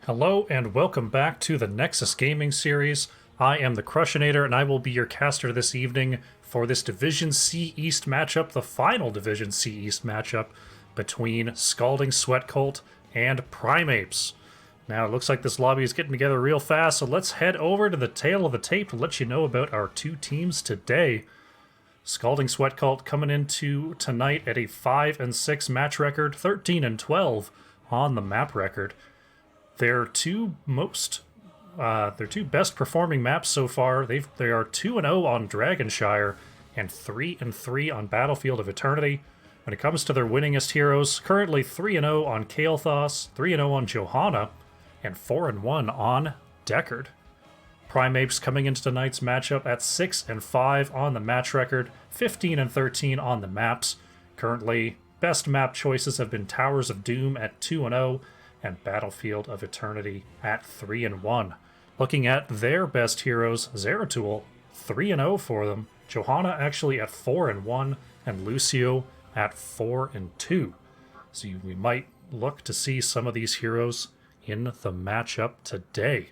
Hello and welcome back to the Nexus Gaming Series. I am the Crushinator and I will be your caster this evening for this Division C East matchup, the final Division C East matchup between Scalding Sweat Cult and PrimeApes. Now it looks like this lobby is getting together real fast, so let's head over to the tail of the tape to let you know about our two teams today. Scalding Sweat Cult coming into tonight at a 5-6 match record, 13-12 on the map record. Their two best performing maps so far. They are 2-0 on Dragonshire and 3-3 on Battlefield of Eternity. When it comes to their winningest heroes, currently 3-0 on Kael'thas, 3-0 on Johanna, and 4-1 on Deckard. PrimeApes coming into tonight's matchup at 6-5 on the match record, 15-13 on the maps. Currently, best map choices have been Towers of Doom at 2-0 and Battlefield of Eternity at 3-1. Looking at their best heroes, Zeratul, 3-0 for them. Johanna actually at 4-1, and Lucio at 4-2. So we might look to see some of these heroes in the matchup today.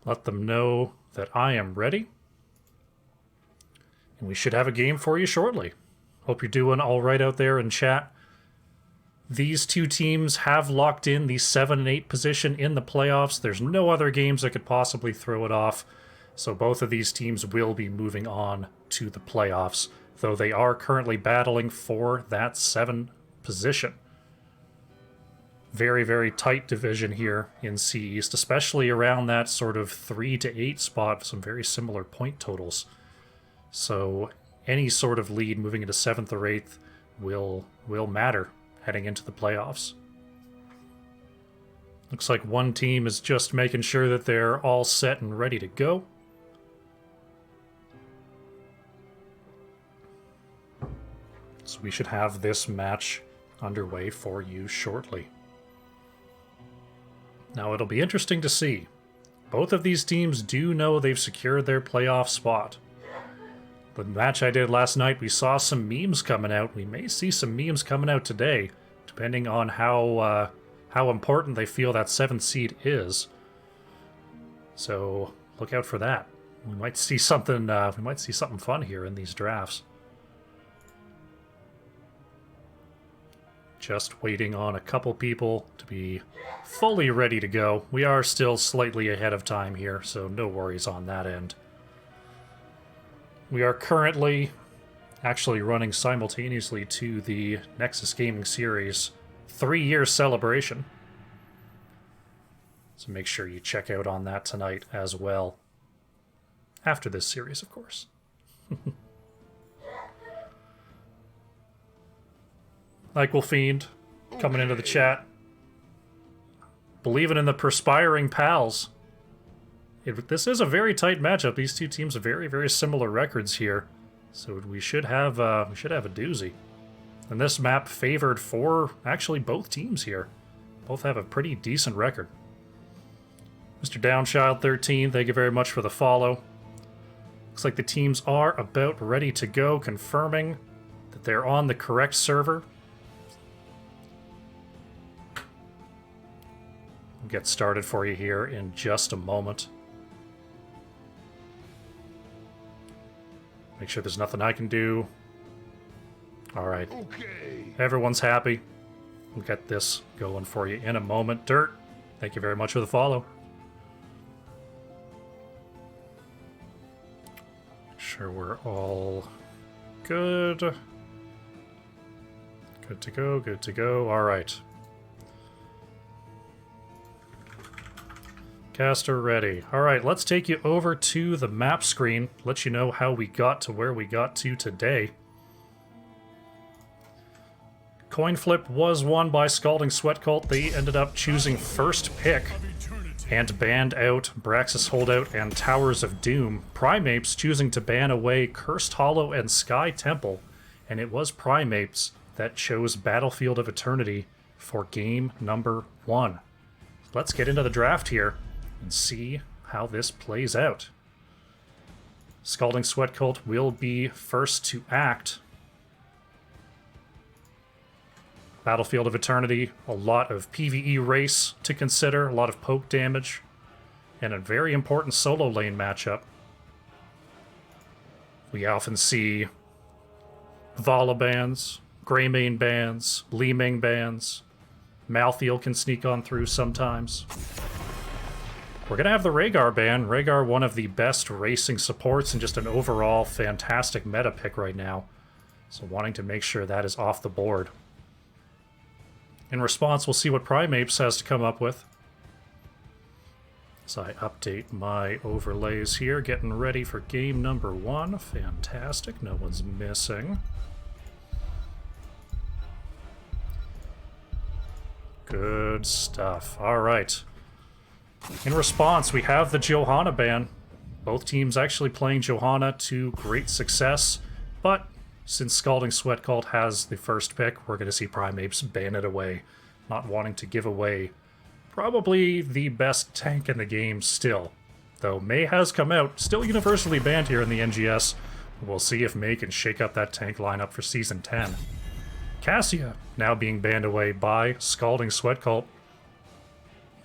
Let them know that I am ready. And we should have a game for you shortly. Hope you're doing all right out there in chat. These two teams have locked in the 7 and 8 position in the playoffs. There's no other games that could possibly throw it off. So both of these teams will be moving on to the playoffs, though they are currently battling for that 7 position. Very, very tight division here in C East, especially around that sort of 3 to 8 spot, some very similar point totals. So any sort of lead moving into 7th or 8th will matter heading into the playoffs. Looks like one team is just making sure that they're all set and ready to go. So we should have this match underway for you shortly. Now it'll be interesting to see. Both of these teams do know they've secured their playoff spot. The match I did last night, we saw some memes coming out. We may see some memes coming out today, depending on how important they feel that 7th seed is. So look out for that. We might see something. We might see something fun here in these drafts. Just waiting on a couple people to be fully ready to go. We are still slightly ahead of time here, so no worries on that end. We are currently actually running simultaneously to the Nexus Gaming Series 3-year celebration. So make sure you check out on that tonight as well. After this series, of course. Michael Fiend coming into the chat. Believing in the perspiring pals. This is a very tight matchup. These two teams have very, very similar records here, so we should have a doozy. And this map favored for actually both teams here. Both have a pretty decent record. Mr. Downchild13, thank you very much for the follow. Looks like the teams are about ready to go, confirming that they're on the correct server. We'll get started for you here in just a moment. Make sure there's nothing I can do. Alright. Okay. Everyone's happy. We'll get this going for you in a moment. Dirt, thank you very much for the follow. Make sure we're all good. Good to go, good to go. Alright. Caster ready. Alright, let's take you over to the map screen, let you know how we got to where we got to today. Coin flip was won by Scalding Sweat Cult. They ended up choosing first pick and banned out Braxis Holdout and Towers of Doom. PrimeApes choosing to ban away Cursed Hollow and Sky Temple, and it was PrimeApes that chose Battlefield of Eternity for game number 1. Let's get into the draft here and see how this plays out. Scalding Sweat Cult will be first to act. Battlefield of Eternity, a lot of PvE race to consider, a lot of poke damage, and a very important solo lane matchup. We often see Vala bans, Greymane bans, Li-Ming bans. Malthael can sneak on through sometimes. We're going to have the Rhaegar ban. Rhaegar, one of the best racing supports and just an overall fantastic meta pick right now. So wanting to make sure that is off the board. In response, we'll see what PrimeApes has to come up with. As I update my overlays here, getting ready for game number 1. Fantastic, no one's missing. Good stuff. All right. In response, we have the Johanna ban. Both teams actually playing Johanna to great success, but since Scalding Sweat Cult has the first pick, we're going to see PrimeApes ban it away, not wanting to give away probably the best tank in the game still. Though Mei has come out, still universally banned here in the NGS. We'll see if Mei can shake up that tank lineup for Season 10. Cassia now being banned away by Scalding Sweat Cult.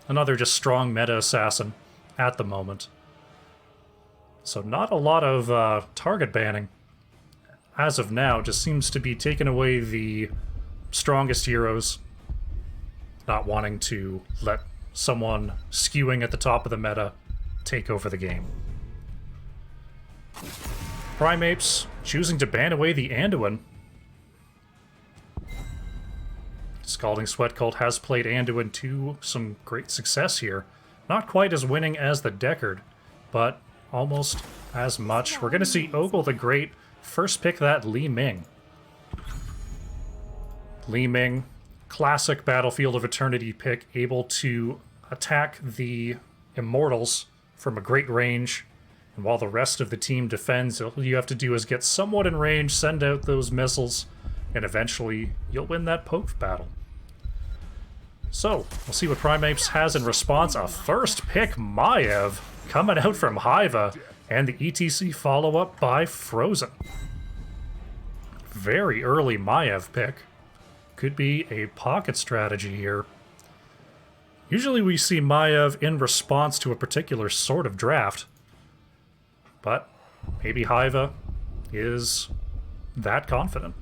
Another just strong meta assassin at the moment. So not a lot of target banning. As of now, just seems to be taking away the strongest heroes. Not wanting to let someone skewing at the top of the meta take over the game. PrimeApes choosing to ban away the Anduin. Scalding Sweat Cult has played Anduin to some great success here. Not quite as winning as the Deckard, but almost as much. We're going to see Ogle the Great first pick that Li-Ming. Li-Ming, classic Battlefield of Eternity pick, able to attack the Immortals from a great range. And while the rest of the team defends, all you have to do is get somewhat in range, send out those missiles, and eventually you'll win that poke battle. So, we'll see what PrimeApes has in response. A first pick Maiev coming out from Hiva, and the ETC follow-up by Frozen. Very early Maiev pick. Could be a pocket strategy here. Usually we see Maiev in response to a particular sort of draft, but maybe Hiva is that confident.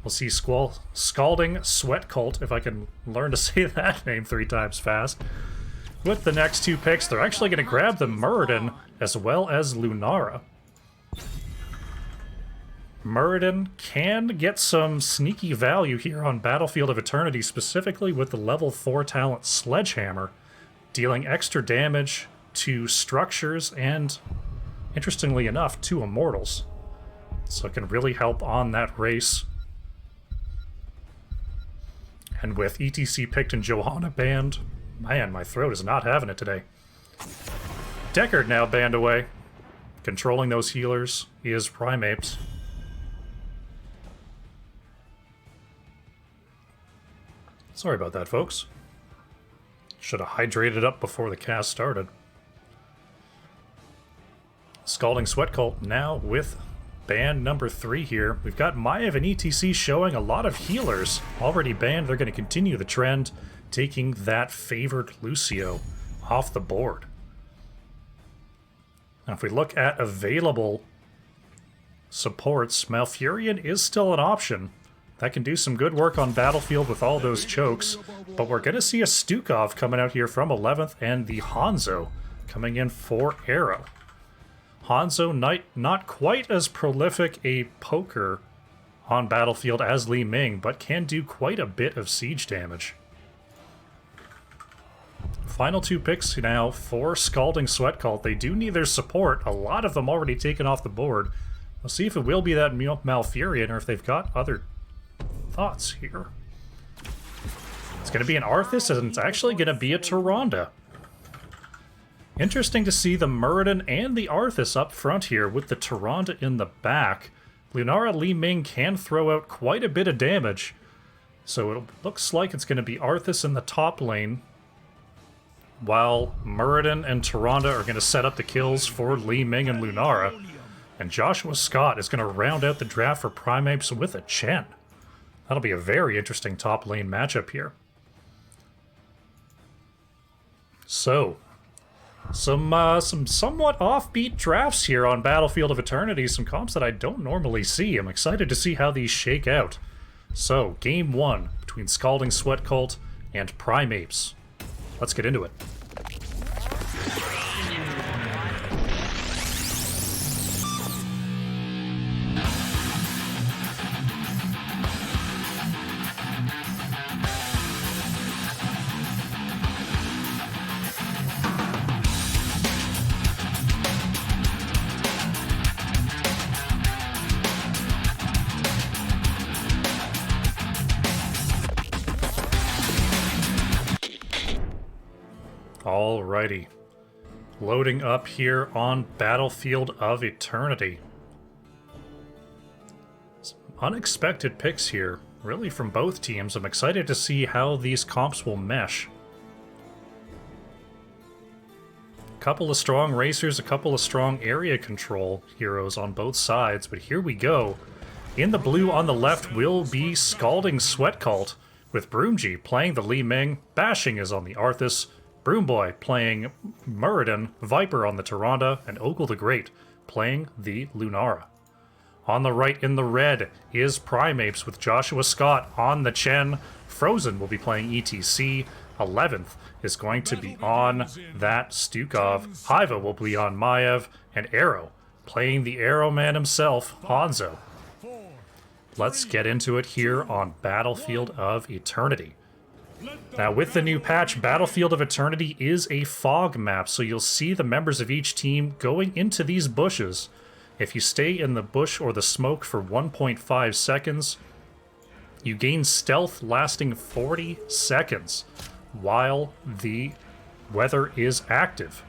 We'll see Scalding Sweat Cult, if I can learn to say that name 3 times fast. With the next 2 picks, they're actually going to grab the Muradin as well as Lunara. Muradin can get some sneaky value here on Battlefield of Eternity, specifically with the level 4 talent Sledgehammer, dealing extra damage to structures and, interestingly enough, to Immortals. So it can really help on that race. And with ETC picked and Johanna banned, man, my throat is not having it today. Deckard now banned away. Controlling those healers is PrimeApes. Sorry about that, folks. Should have hydrated up before the cast started. Scalding Sweat Cult now with ban number 3 here. We've got Maiev and ETC showing a lot of healers already banned. They're going to continue the trend, taking that favored Lucio off the board. Now, if we look at available supports, Malfurion is still an option. That can do some good work on Battlefield with all those chokes, but we're going to see a Stukov coming out here from 11th, and the Hanzo coming in for Arrow. Hanzo, not quite as prolific a poker on Battlefield as Li-Ming, but can do quite a bit of siege damage. Final 2 picks now for Scalding Sweat Cult. They do need their support, a lot of them already taken off the board. We'll see if it will be that Malfurion or if they've got other thoughts here. It's going to be an Arthas, and it's actually going to be a Tyrande. Interesting to see the Muradin and the Arthas up front here with the Tyrande in the back. Lunara Li-Ming can throw out quite a bit of damage, so it looks like it's going to be Arthas in the top lane, while Muradin and Tyrande are going to set up the kills for Li-Ming and Lunara. And Joshua Scott is going to round out the draft for PrimeApes with a Chen. That'll be a very interesting top lane matchup here. So, some somewhat offbeat drafts here on Battlefield of Eternity, some comps that I don't normally see. I'm excited to see how these shake out. So, game 1 between Scalding Sweat Cult and PrimeApes. Let's get into it. Alrighty. Loading up here on Battlefield of Eternity. Some unexpected picks here, really from both teams. I'm excited to see how these comps will mesh. A couple of strong racers, a couple of strong area control heroes on both sides, but here we go. In the blue on the left will be Scalding Sweat Cult, with Broomji playing the Li Ming, Bashing is on the Arthas, Broomboy playing Muradin, Viper on the Tyrande, and Ogle the Great playing the Lunara. On the right in the red is PrimeApes with Joshua Scott on the Chen. Frozen will be playing ETC. 11th is going to be on that Stukov. Hiva will be on Maiev, and Arrow playing the Arrow Man himself, Hanzo. Let's get into it here on Battlefield of Eternity. Now, with the new patch, Battlefield of Eternity is a fog map, so you'll see the members of each team going into these bushes. If you stay in the bush or the smoke for 1.5 seconds, you gain stealth lasting 40 seconds while the weather is active.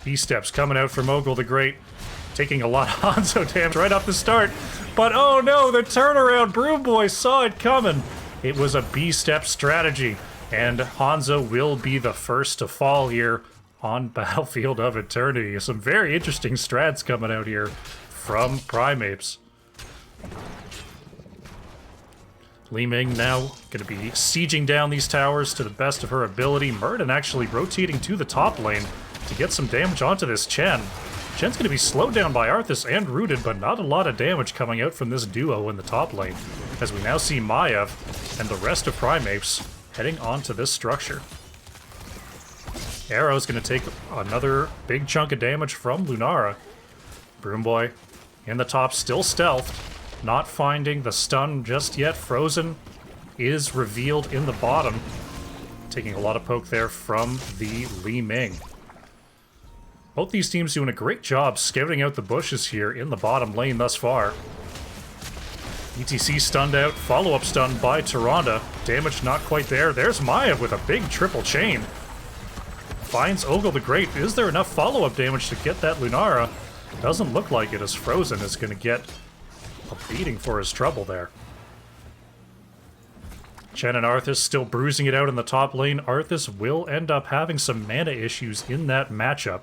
B-steps coming out from Ogle the Great, taking a lot of Hanzo damage right off the start. But oh no, the turnaround! Broomboy saw it coming! It was a B-step strategy, and Hanzo will be the first to fall here on Battlefield of Eternity. Some very interesting strats coming out here from PrimeApes. Li Ming now going to be sieging down these towers to the best of her ability. Muradin actually rotating to the top lane to get some damage onto this Chen. Chen's going to be slowed down by Arthas and rooted, but not a lot of damage coming out from this duo in the top lane, as we now see Maiev and the rest of PrimeApes heading onto this structure. Arrow's going to take another big chunk of damage from Lunara. Broomboy in the top, still stealthed, not finding the stun just yet. Frozen is revealed in the bottom, taking a lot of poke there from the Li Ming. Both these teams doing a great job scouting out the bushes here in the bottom lane thus far. ETC stunned out, follow-up stun by Tyrande. Damage not quite there. There's Maiev with a big triple chain. Finds Ogle the Great. Is there enough follow-up damage to get that Lunara? Doesn't look like it, as Frozen is going to get a beating for his trouble there. Chen and Arthas still bruising it out in the top lane. Arthas will end up having some mana issues in that matchup.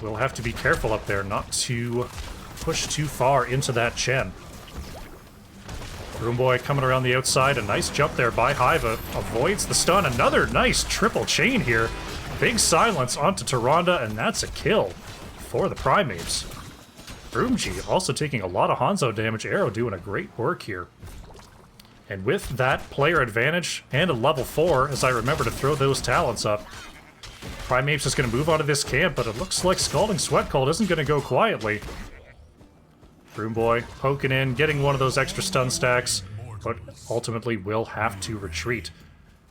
We'll have to be careful up there not to push too far into that Chen. Broomboy coming around the outside. A nice jump there by Hiva. Avoids the stun. Another nice triple chain here. Big silence onto Tyrande, and that's a kill for the PrimeApes. Broomji also taking a lot of Hanzo damage. Arrow doing a great work here. And with that player advantage and a level 4, as I remember to throw those talents up, PrimeApes is going to move on to this camp, but it looks like Scalding Sweat Cult isn't going to go quietly. Broomboy poking in, getting one of those extra stun stacks, but ultimately will have to retreat.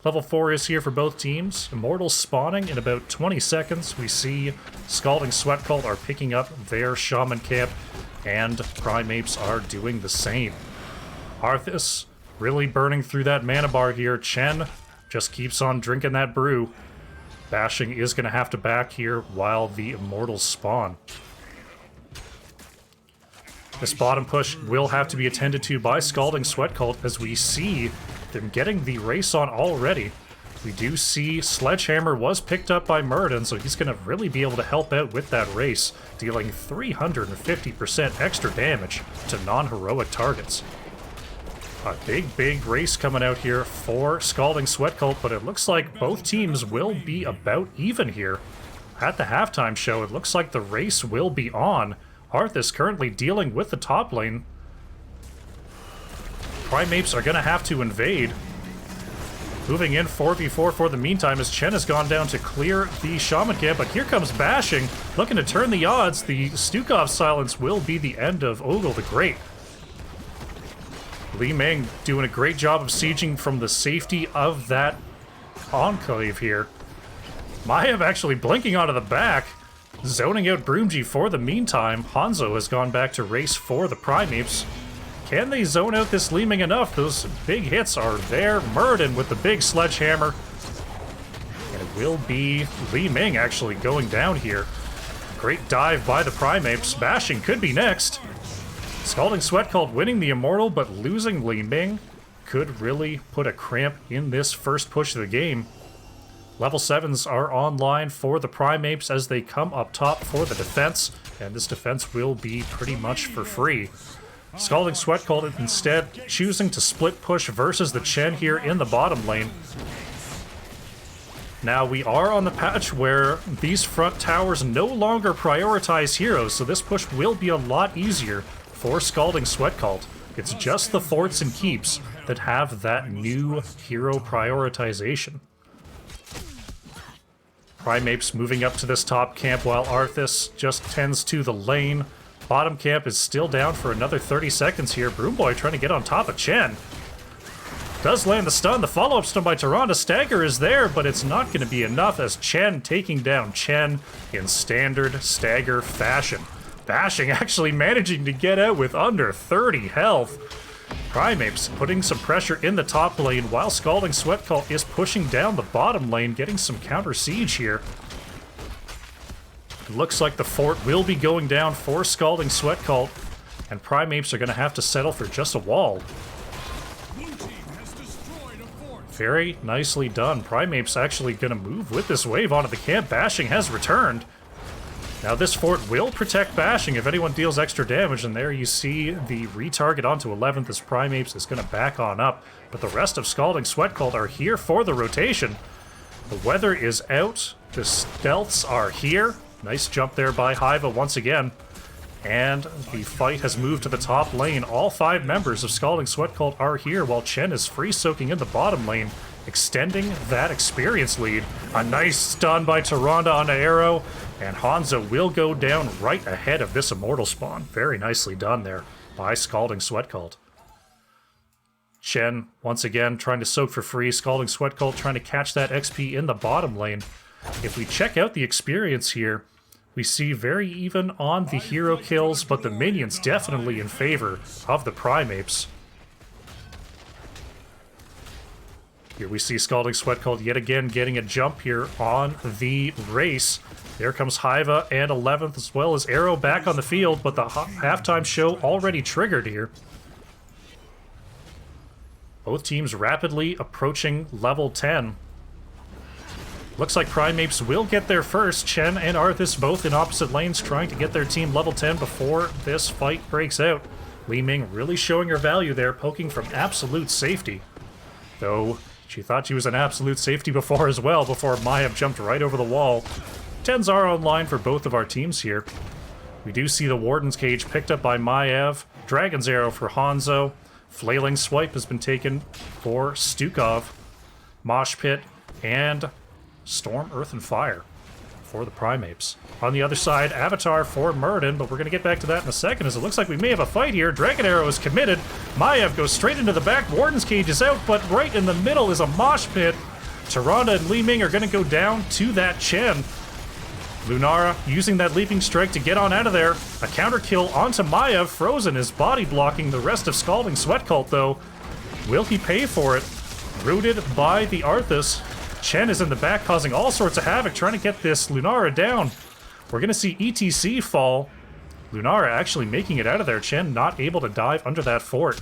Level 4 is here for both teams. Immortals spawning in about 20 seconds. We see Scalding Sweat Cult are picking up their Shaman camp, and PrimeApes are doing the same. Arthas really burning through that mana bar here. Chen just keeps on drinking that brew. Bashing is going to have to back here while the Immortals spawn. This bottom push will have to be attended to by Scalding Sweat Cult, as we see them getting the race on already. We do see Sledgehammer was picked up by Muradin, so he's going to really be able to help out with that race, dealing 350% extra damage to non-heroic targets. A big race coming out here for Scalding Sweat Cult, but it looks like both teams will be about even here. At the halftime show, it looks like the race will be on. Arthas currently dealing with the top lane. PrimeApes are going to have to invade. Moving in 4v4 for the meantime as Chen has gone down to clear the Shaman camp, but here comes Bashing, looking to turn the odds. The Stukov silence will be the end of Ogle the Great. Li Ming doing a great job of sieging from the safety of that enclave here. Maiev actually blinking onto the back, zoning out Broomji for the meantime. Hanzo has gone back to race for the PrimeApes. Can they zone out this Li Ming enough? Those big hits are there. Muradin with the big sledgehammer. And it will be Li Ming actually going down here. Great dive by the PrimeApes. Bashing could be next. Scalding Sweat Cult winning the Immortal, but losing Li Ming could really put a cramp in this first push of the game. Level 7s are online for the PrimeApes as they come up top for the defense, and this defense will be pretty much for free. Scalding Sweat Cult instead choosing to split push versus the Chen here in the bottom lane. Now, we are on the patch where these front towers no longer prioritize heroes, so this push will be a lot easier for Scalding Sweat Cult. It's just the forts and keeps that have that new hero prioritization. PrimeApes moving up to this top camp while Arthas just tends to the lane. Bottom camp is still down for another 30 seconds here. Broomboy trying to get on top of Chen. Does land the stun. The follow-up stun by Tyrande. Stagger is there, but it's not going to be enough as Chen taking down Chen in standard stagger fashion. Bashing actually managing to get out with under 30 health. PrimeApes putting some pressure in the top lane while Scalding Sweat Cult is pushing down the bottom lane, getting some counter siege here. It looks like the fort will be going down for Scalding Sweat Cult, and PrimeApes are going to have to settle for just a wall. Very nicely done. PrimeApes actually going to move with this wave onto the camp. Bashing has returned. Now this fort will protect Bashing if anyone deals extra damage, and there you see the retarget onto 11th as PrimeApes is going to back on up. But the rest of Scalding Sweat Cult are here for the rotation. The weather is out. The stealths are here. Nice jump there by Hiva once again. And the fight has moved to the top lane. All 5 members of Scalding Sweat Cult are here while Chen is free soaking in the bottom lane, extending that experience lead. A nice stun by Tyrande on the arrow, and Hanzo will go down right ahead of this Immortal spawn. Very nicely done there by Scalding Sweat Cult. Chen, once again, trying to soak for free. Scalding Sweat Cult trying to catch that XP in the bottom lane. If we check out the experience here, we see very even on the hero kills, but the minions definitely in favor of the PrimeApes. Here we see Scalding Sweat Cult yet again getting a jump here on the race. There comes Hiva and 11th as well as Arrow back on the field, but the halftime show already triggered here. Both teams rapidly approaching level 10. Looks like PrimeApes will get there first. Chen and Arthas both in opposite lanes trying to get their team level 10 before this fight breaks out. Li Ming really showing her value there, poking from absolute safety. Though she thought she was an absolute safety before as well, before Maiev jumped right over the wall. 10s are online for both of our teams here. We do see the Warden's Cage picked up by Maiev. Dragon's Arrow for Hanzo. Flailing Swipe has been taken for Stukov. Mosh Pit and Storm, Earth, and Fire for the PrimeApes. On the other side, Avatar for Muradin, but we're going to get back to that in a second as it looks like we may have a fight here. Dragon Arrow is committed. Maiev goes straight into the back. Warden's Cage is out, but right in the middle is a Mosh Pit. Tyrande and Li Ming are going to go down to that Chen. Lunara using that Leaping Strike to get on out of there. A counter kill onto Maiev. Frozen is body blocking the rest of Scalding Sweat Cult, though. Will he pay for it? Rooted by the Arthas. Chen is in the back causing all sorts of havoc, trying to get this Lunara down. We're going to see ETC fall. Lunara actually making it out of there. Chen not able to dive under that fort.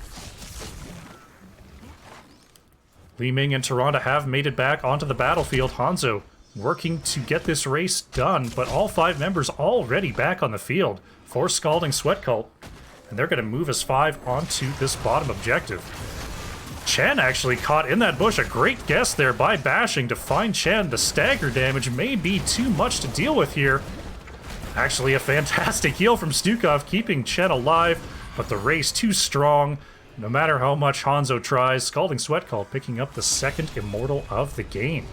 Li Ming and Taranda have made it back onto the battlefield. Hanzo working to get this race done, but all 5 members already back on the field for Scalding Sweat Cult. And they're going to move as 5 onto this bottom objective. Chen actually caught in that bush. A great guess there by Bashing to find Chen. The stagger damage may be too much to deal with here. Actually, a fantastic heal from Stukov, keeping Chen alive, but the race too strong. No matter how much Hanzo tries, Scalding Sweat Cult picking up the 2nd Immortal of the game.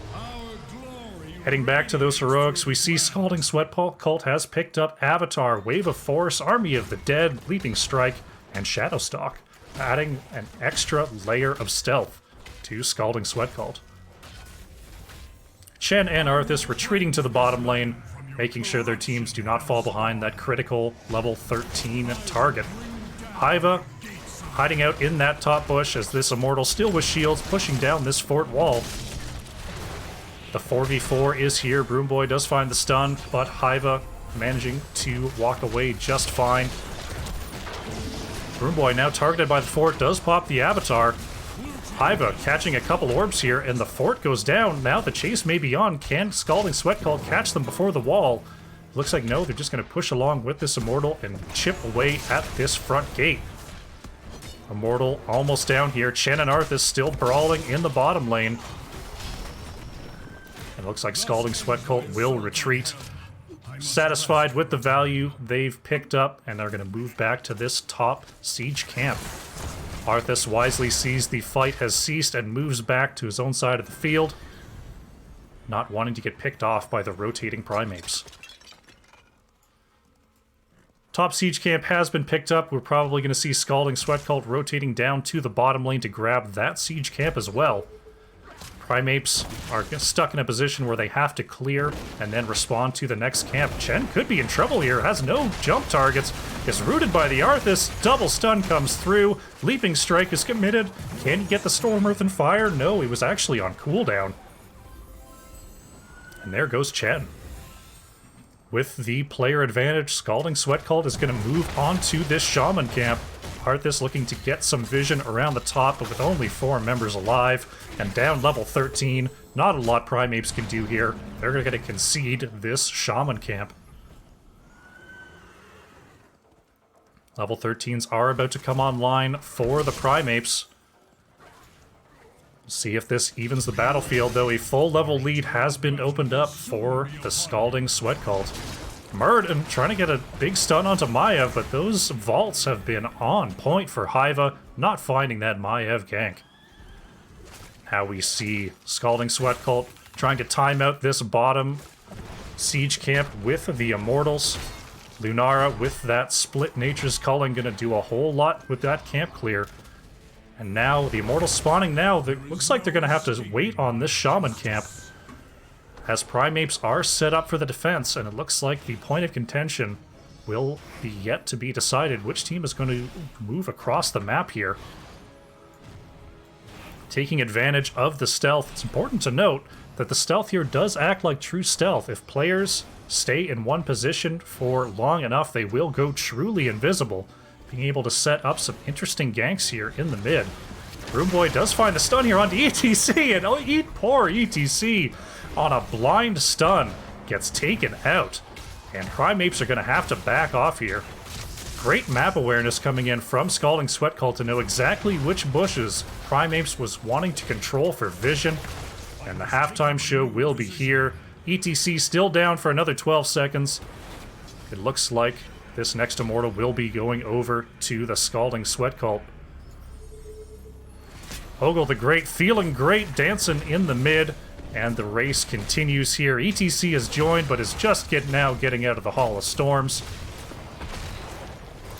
Heading back to those heroics, we see Scalding Sweat Cult has picked up Avatar, Wave of Force, Army of the Dead, Leaping Strike, and Shadowstalk, adding an extra layer of stealth to Scalding Sweat Cult. Chen and Arthas retreating to the bottom lane, making sure their teams do not fall behind that critical level 13 target. Haiva hiding out in that top bush as this Immortal still with shields pushing down this fort wall. The 4v4 is here. Broomboy does find the stun, but Haiva managing to walk away just fine. Broomboy now targeted by the fort, does pop the Avatar. Haiva catching a couple orbs here, and the fort goes down. Now the chase may be on. Can Scalding Sweat Cult catch them before the wall? Looks like no, they're just going to push along with this Immortal and chip away at this front gate. Immortal almost down here. Chen and Arthas still brawling in the bottom lane. It looks like Scalding Sweat Cult will retreat. Satisfied with the value they've picked up, and they're going to move back to this top siege camp. Arthas wisely sees the fight has ceased and moves back to his own side of the field, not wanting to get picked off by the rotating PrimeApes. Top siege camp has been picked up. We're probably going to see Scalding Sweat Cult rotating down to the bottom lane to grab that siege camp as well. PrimeApes are stuck in a position where they have to clear and then respond to the next camp. Chen could be in trouble here, has no jump targets, is rooted by the Arthas, double stun comes through, Leaping Strike is committed. Can he get the Storm Earth and Fire? No, he was actually on cooldown. And there goes Chen. With the player advantage, Scalding Sweat Cult is going to move on to this Shaman camp. Arthas looking to get some vision around the top, but with only 4 members alive and down level 13, not a lot PrimeApes can do here. They're going to concede this Shaman camp. Level 13s are about to come online for the PrimeApes. See if this evens the battlefield, though a full level lead has been opened up for the Scalding Sweat Cult. Murden trying to get a big stun onto Maiev, but those vaults have been on point for Haiva, not finding that Maiev gank. Now we see Scalding Sweat Cult trying to time out this bottom siege camp with the Immortals. Lunara with that split Nature's Culling gonna do a whole lot with that camp clear. And now the Immortals spawning now. It looks like they're gonna have to wait on this Shaman camp, as PrimeApes are set up for the defense, and it looks like the point of contention will be yet to be decided. Which team is going to move across the map here? Taking advantage of the stealth, it's important to note that the stealth here does act like true stealth. If players stay in one position for long enough, they will go truly invisible, being able to set up some interesting ganks here in the mid. Broomboy does find the stun here onto ETC, and poor ETC on a blind stun gets taken out. And PrimeApes are going to have to back off here. Great map awareness coming in from Scalding Sweat Cult to know exactly which bushes PrimeApes was wanting to control for vision. And the halftime show will be here. ETC still down for another 12 seconds. It looks like this next Immortal will be going over to the Scalding Sweat Cult. Ogle the Great feeling great, dancing in the mid. And the race continues here. ETC is joined, but is just getting out of the Hall of Storms.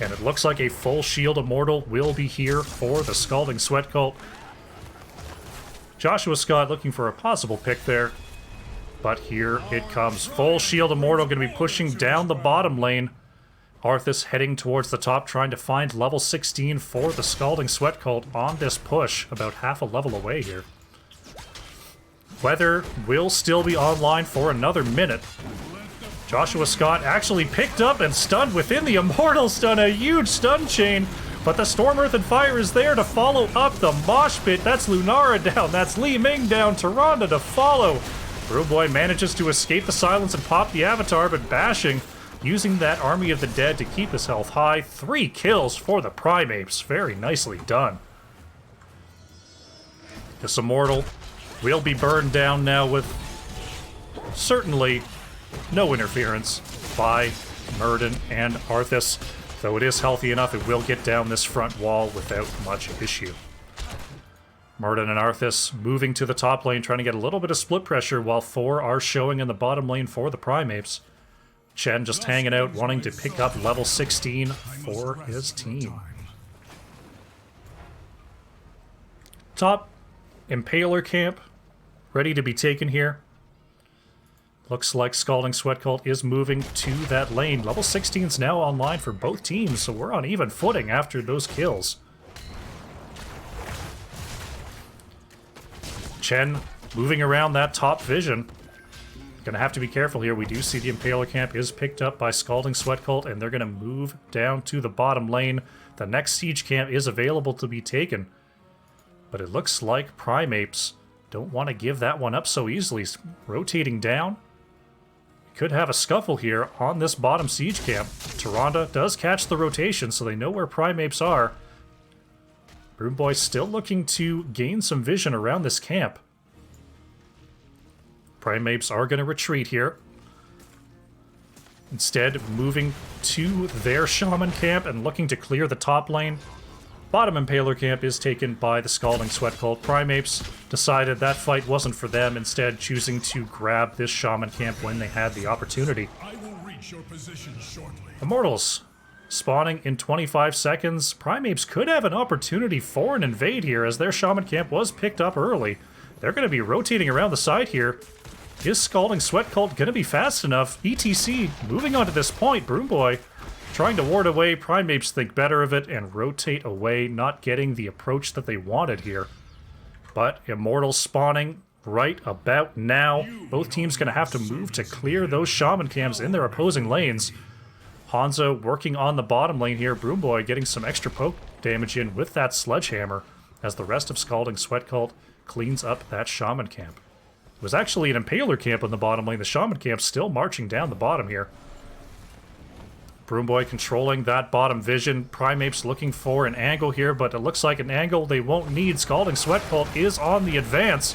And it looks like a full shield Immortal will be here for the Scalding Sweat Cult. Joshua Scott looking for a possible pick there. But here it comes. Full shield Immortal going to be pushing down the bottom lane. Arthas heading towards the top, trying to find level 16 for the Scalding Sweat Cult on this push, about half a level away here. Weather will still be online for another minute. Joshua Scott actually picked up and stunned within the Immortal stun, a huge stun chain but the Storm Earth and Fire is there to follow up the mosh pit. That's Lunara down, that's Li Ming down, Tyrande to follow. Brewboy manages to escape the silence and pop the Avatar, but Bashing using that Army of the Dead to keep his health high. 3 kills for the PrimeApes. Very nicely done. This Immortal will be burned down now with certainly no interference by Murden and Arthas. Though it is healthy enough, it will get down this front wall without much issue. Murden and Arthas moving to the top lane, trying to get a little bit of split pressure, while 4 are showing in the bottom lane for the PrimeApes. Chen just hanging out, wanting to pick up level 16 for his team. Top Impaler camp, ready to be taken here. Looks like Scalding Sweat Cult is moving to that lane. Level 16 is now online for both teams, so we're on even footing after those kills. Chen moving around that top vision. Gonna have to be careful here. We do see the Impaler camp is picked up by Scalding Sweat Cult, and they're gonna move down to the bottom lane. The next siege camp is available to be taken. But it looks like PrimeApes don't want to give that one up so easily. Rotating down. Could have a scuffle here on this bottom siege camp. Tyrande does catch the rotation, so they know where PrimeApes are. Broomboy still looking to gain some vision around this camp. PrimeApes are going to retreat here. Instead, moving to their Shaman camp and looking to clear the top lane. Bottom Impaler camp is taken by the Scalding Sweat Cult. PrimeApes decided that fight wasn't for them, instead choosing to grab this Shaman camp when they had the opportunity. I will reach your position shortly. Immortals spawning in 25 seconds. PrimeApes could have an opportunity for an invade here, as their Shaman camp was picked up early. They're going to be rotating around the side here. Is Scalding Sweat Cult going to be fast enough? ETC moving on to this point. Broomboy trying to ward away. PrimeApes think better of it and rotate away, not getting the approach that they wanted here. But Immortals spawning right about now. Both teams going to have to move to clear those Shaman camps in their opposing lanes. Hanzo working on the bottom lane here. Broomboy getting some extra poke damage in with that sledgehammer, as the rest of Scalding Sweat Cult cleans up that Shaman camp. It was actually an Impaler camp on the bottom lane. The Shaman camp still marching down the bottom here. Broomboy controlling that bottom vision. PrimeApes looking for an angle here, but it looks like an angle they won't need. Scalding Sweat Cult is on the advance.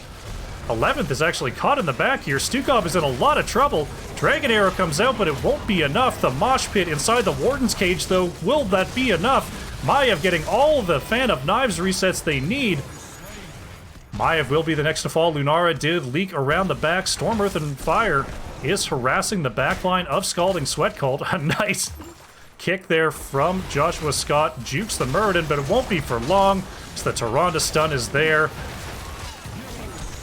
11th is actually caught in the back here. Stukov is in a lot of trouble. Dragon Arrow comes out, but it won't be enough. The mosh pit inside the Warden's cage, though, will that be enough? Maiev getting all the Fan of Knives resets they need. Maiev will be the next to fall. Lunara did leak around the back. Storm Earth and Fire is harassing the backline of Scalding Sweat Cult. A nice kick there from Joshua Scott. Jukes the Muradin, but it won't be for long, so the Tyrande stun is there.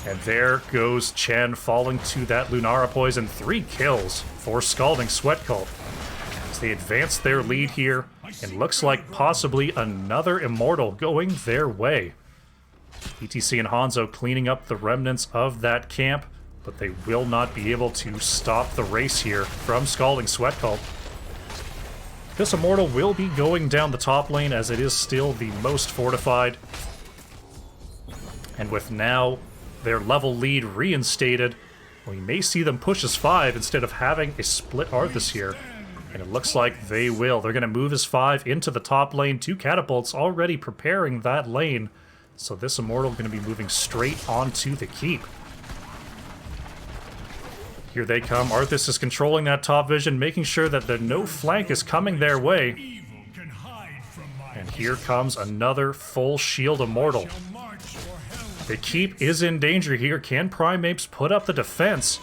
And there goes Chen falling to that Lunara poison. 3 kills for Scalding Sweat Cult as they advance their lead here, and looks like possibly another Immortal going their way. ETC and Hanzo cleaning up the remnants of that camp, but they will not be able to stop the race here from Scalding Sweat Cult. This Immortal will be going down the top lane, as it is still the most fortified. And with now their level lead reinstated, we may see them push as 5 instead of having a split Arthas here. And it looks like they will. They're going to move as 5 into the top lane. 2 catapults already preparing that lane. So this Immortal going to be moving straight onto the keep. Here they come. Arthas is controlling that top vision, making sure that no flank is coming their way. And here comes another full shield Immortal. The keep is in danger here. Can PrimeApes put up the defense?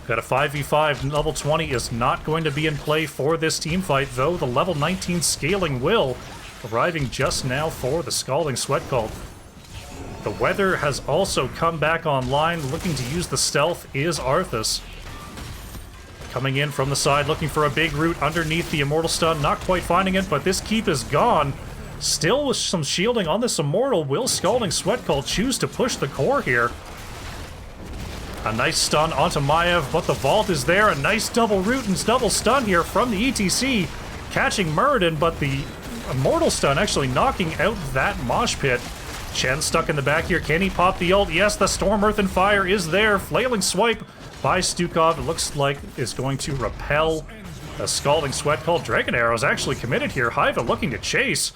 Got a 5v5. Level 20 is not going to be in play for this team fight, though the level 19 scaling will, arriving just now for the Scalding Sweat Cult. The weather has also come back online. Looking to use the stealth is Arthas. Coming in from the side, looking for a big root underneath the Immortal stun. Not quite finding it, but this keep is gone. Still with some shielding on this Immortal. Will Scalding Sweat Cult choose to push the core here? A nice stun onto Maiev, but the vault is there. A nice double root and double stun here from the ETC. Catching Muradin, but the Immortal Stun actually knocking out that mosh pit. Chen stuck in the back here. Can he pop the ult? Yes, the Storm Earth and Fire is there. Flailing Swipe by Stukov. It looks like is going to repel a Scalding Sweat Cult. Dragon Arrow is actually committed here. Hiva looking to chase,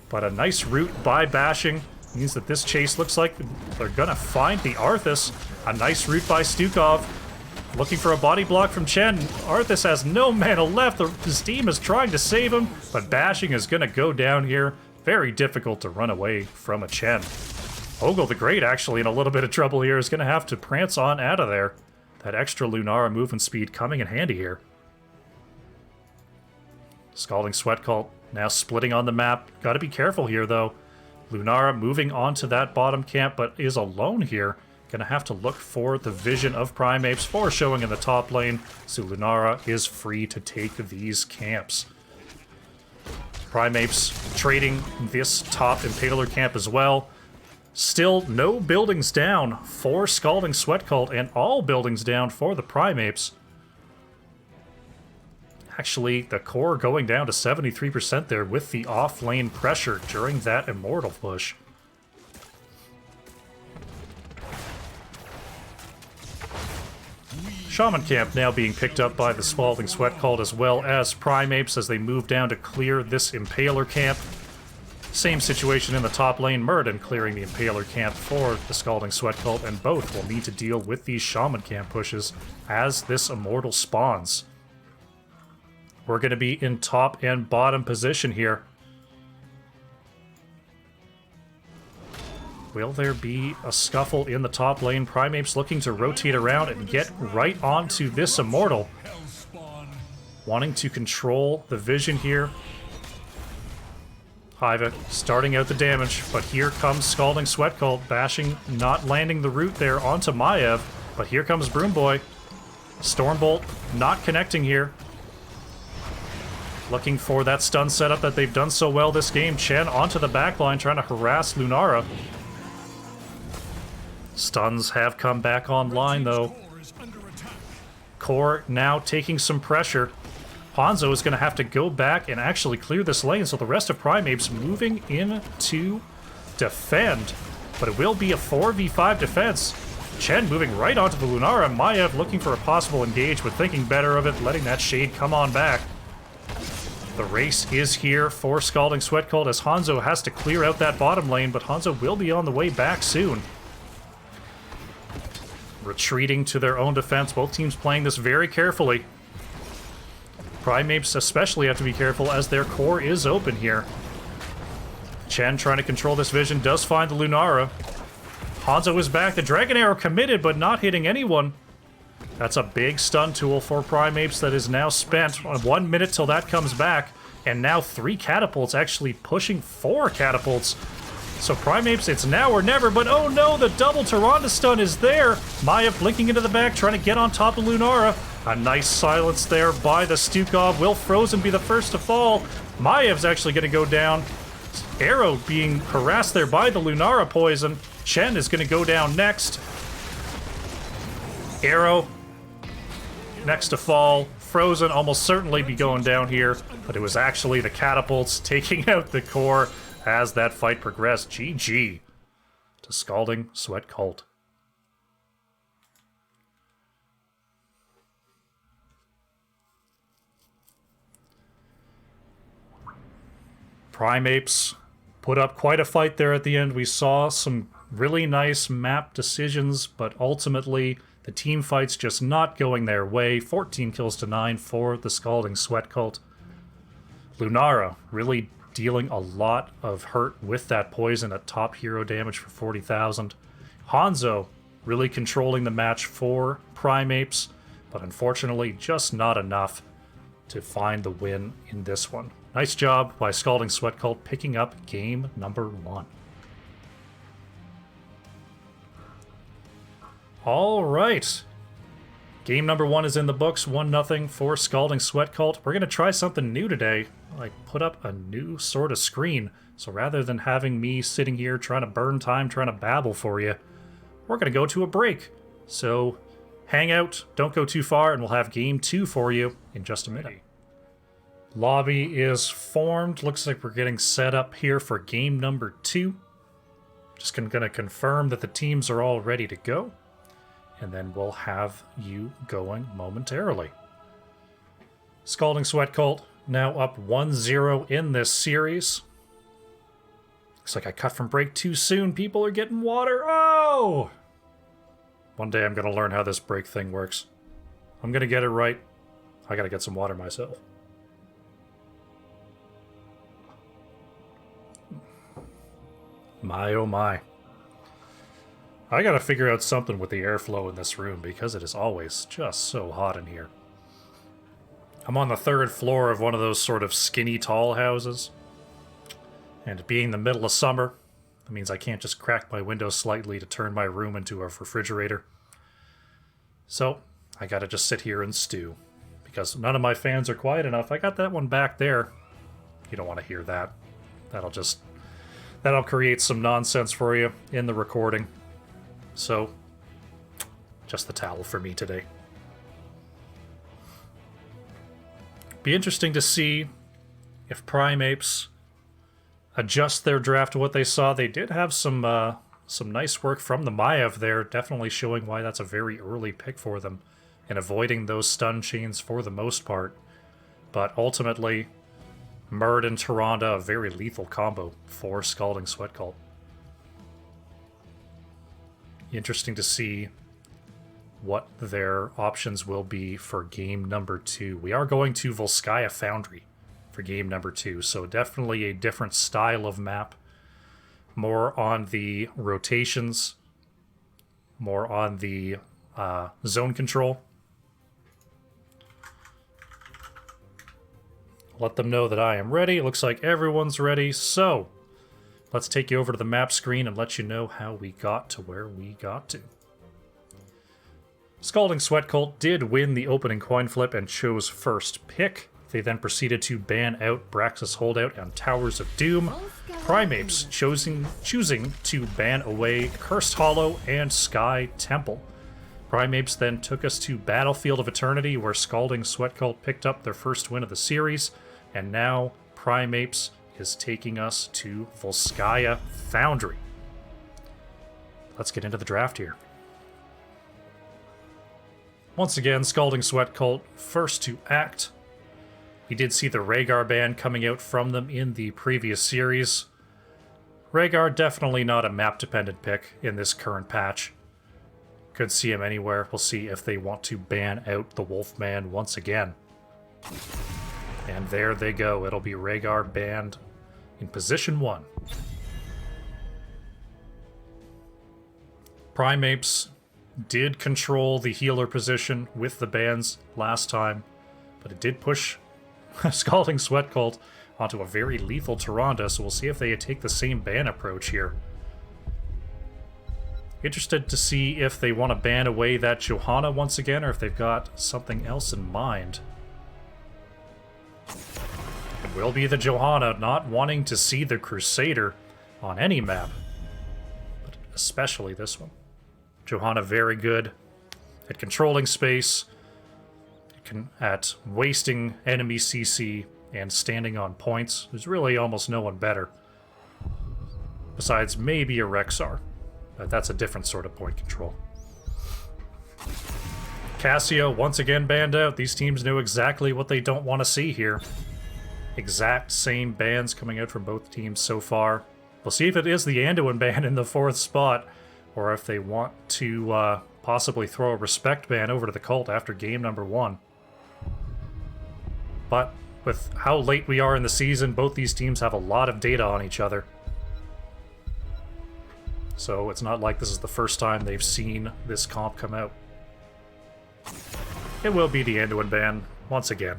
but a nice route by Bashing means that this chase looks like they're gonna find the Arthas. A nice route by Stukov. Looking for a body block from Chen. Arthas has no mana left. His team is trying to save him, but Bashing is gonna go down here. Very difficult to run away from a Chen. Ogle the Great actually in a little bit of trouble here. Is gonna have to prance on out of there. That extra Lunara movement speed coming in handy here. Scalding Sweat Cult now splitting on the map. Gotta be careful here though. Lunara moving on to that bottom camp, but is alone here. Gonna have to look for the vision of PrimeApes for showing in the top lane, so Lunara is free to take these camps. PrimeApes trading this top Impaler camp as well. Still no buildings down for Scalding Sweat Cult, and all buildings down for the PrimeApes. Actually, the core going down to 73% there with the off-lane pressure during that Immortal push. Shaman Camp now being picked up by the Scalding Sweat Cult as well as PrimeApes as they move down to clear this Impaler camp. Same situation in the top lane, Muradin clearing the Impaler camp for the Scalding Sweat Cult, and both will need to deal with these Shaman Camp pushes as this Immortal spawns. We're going to be in top and bottom position here. Will there be a scuffle in the top lane? PrimeApes looking to rotate around and get right onto this Immortal. Wanting to control the vision here. Hiva starting out the damage, but here comes Scalding Sweat Cult. Bashing, not landing the root there onto Maiev, but here comes Broomboy. Stormbolt not connecting here. Looking for that stun setup that they've done so well this game. Chen onto the backline trying to harass Lunara. Stuns have come back online though. Core now taking some pressure. Hanzo is going to have to go back and actually clear this lane, so the rest of PrimeApes moving in to defend. But it will be a 4v5 defense. Chen moving right onto the Lunara. Maiev looking for a possible engage, but thinking better of it, letting that shade come on back. The race is here for Scalding Sweat Cult as Hanzo has to clear out that bottom lane, but Hanzo will be on the way back soon. Retreating to their own defense, both teams playing this very carefully. PrimeApes especially have to be careful as their core is open here. Chen trying to control this vision, does find the Lunara. Hanzo is back, the Dragon Arrow committed but not hitting anyone. That's a big stun tool for PrimeApes that is now spent. 1 minute till that comes back, and now 3 catapults, actually pushing 4 catapults. So PrimeApes, it's now or never, but oh no, the double Tyrande stun is there. Maiev blinking into the back, trying to get on top of Lunara. A nice silence there by the Stukov. Will Frozen be the first to fall? Maev's actually going to go down. Arrow being harassed there by the Lunara poison. Chen is going to go down next. Arrow next to fall. Frozen almost certainly be going down here, but it was actually the catapults taking out the core as that fight progressed. GG to Scalding Sweat Cult. PrimeApes put up quite a fight there at the end. We saw some really nice map decisions, but ultimately the team fight's just not going their way. 14 kills to 9 for the Scalding Sweat Cult. Lunara really dealing a lot of hurt with that poison at top hero damage for 40,000. Hanzo really controlling the match for PrimeApes, but unfortunately just not enough to find the win in this one. Nice job by Scalding Sweat Cult picking up game number 1. All right. Game number 1 is in the books, 1-0 for Scalding Sweat Cult. We're going to try something new today. I put up a new sort of screen. So rather than having me sitting here trying to burn time, trying to babble for you, we're going to go to a break. So hang out, don't go too far, and we'll have game 2 for you in just a minute. Lobby is formed. Looks like we're getting set up here for game number 2. Just gonna confirm that the teams are all ready to go. And then we'll have you going momentarily. Scalding Sweat Cult now up 1-0 in this series. Looks like I cut from break too soon. People are getting water. Oh! One day I'm going to learn how this break thing works. I'm going to get it right. I got to get some water myself. My oh my. I got to figure out something with the airflow in this room because it is always just so hot in here. I'm on the 3rd floor of one of those sort of skinny tall houses. And being the middle of summer, that means I can't just crack my window slightly to turn my room into a refrigerator. So, I gotta just sit here and stew. Because none of my fans are quiet enough. I got that one back there. You don't want to hear that. That'll create some nonsense for you in the recording. So, just the towel for me today. Be interesting to see if PrimeApes adjust their draft to what they saw. They did have some nice work from the Maiev there, definitely showing why that's a very early pick for them and avoiding those stun chains for the most part. But ultimately, Murd and Tyrande, a very lethal combo for Scalding Sweat Cult. Interesting to see what their options will be for game number 2. We are going to Volskaya Foundry for game number 2, so definitely a different style of map. More on the rotations, more on the zone control. Let them know that I am ready. It looks like everyone's ready, so let's take you over to the map screen and let you know how we got to where we got to. Scalding Sweat Cult did win the opening coin flip and chose first pick. They then proceeded to ban out Braxis Holdout and Towers of Doom. PrimeApes choosing to ban away Cursed Hollow and Sky Temple. PrimeApes then took us to Battlefield of Eternity, where Scalding Sweat Cult picked up their first win of the series, and now PrimeApes is taking us to Volskaya Foundry. Let's get into the draft here. Once again, Scalding Sweat Cult first to act. We did see the Rhaegar ban coming out from them in the previous series. Rhaegar definitely not a map-dependent pick in this current patch. Could see him anywhere. We'll see if they want to ban out the Wolfman once again. And there they go. It'll be Rhaegar banned in position 1. PrimeApes did control the healer position with the bans last time, but it did push Scalding Sweat Cult onto a very lethal Tyrande, so we'll see if they take the same ban approach here. Interested to see if they want to ban away that Johanna once again, or if they've got something else in mind. It will be the Johanna, not wanting to see the Crusader on any map, but especially this one. Johanna very good at controlling space, at wasting enemy CC, and standing on points. There's really almost no one better. Besides maybe a Rexar. But that's a different sort of point control. Cassio once again banned out. These teams know exactly what they don't want to see here. Exact same bans coming out from both teams so far. We'll see if it is the Anduin ban in the 4th spot, or if they want to possibly throw a respect ban over to the Cult after game number 1. But with how late we are in the season, both these teams have a lot of data on each other. So it's not like this is the first time they've seen this comp come out. It will be the Anduin ban once again.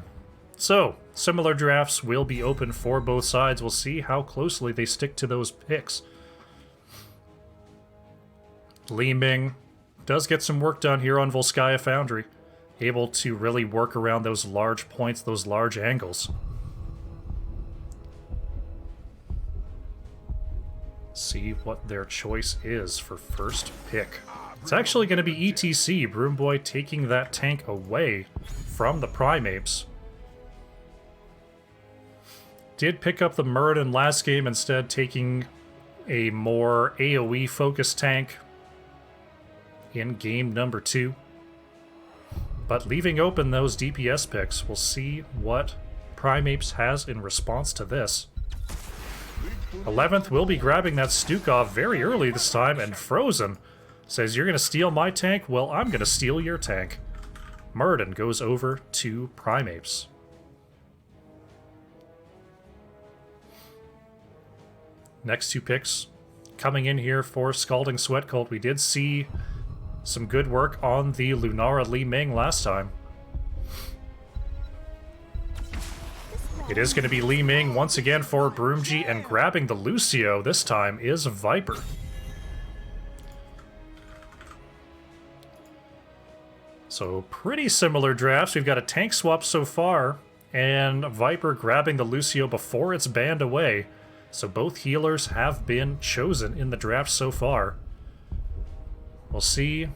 So, similar drafts will be open for both sides. We'll see how closely they stick to those picks. Li Ming does get some work done here on Volskaya Foundry. Able to really work around those large points, those large angles. See what their choice is for first pick. It's actually going to be ETC, Broomboy taking that tank away from the PrimeApes. did pick up the Muradin last game, instead taking a more AoE-focused tank in game number 2. But leaving open those DPS picks, we'll see what PrimeApes has in response to this. 11th will be grabbing that Stukov very early this time, and Frozen says, "You're going to steal my tank? Well, I'm going to steal your tank." Muradin goes over to PrimeApes. Next 2 picks coming in here for Scalding Sweat Cult. We did see some good work on the Lunara Li Ming last time. It is going to be Li Ming once again for Broomji, and grabbing the Lucio this time is Viper. So pretty similar drafts. We've got a tank swap so far, and Viper grabbing the Lucio before it's banned away. So both healers have been chosen in the draft so far. We'll see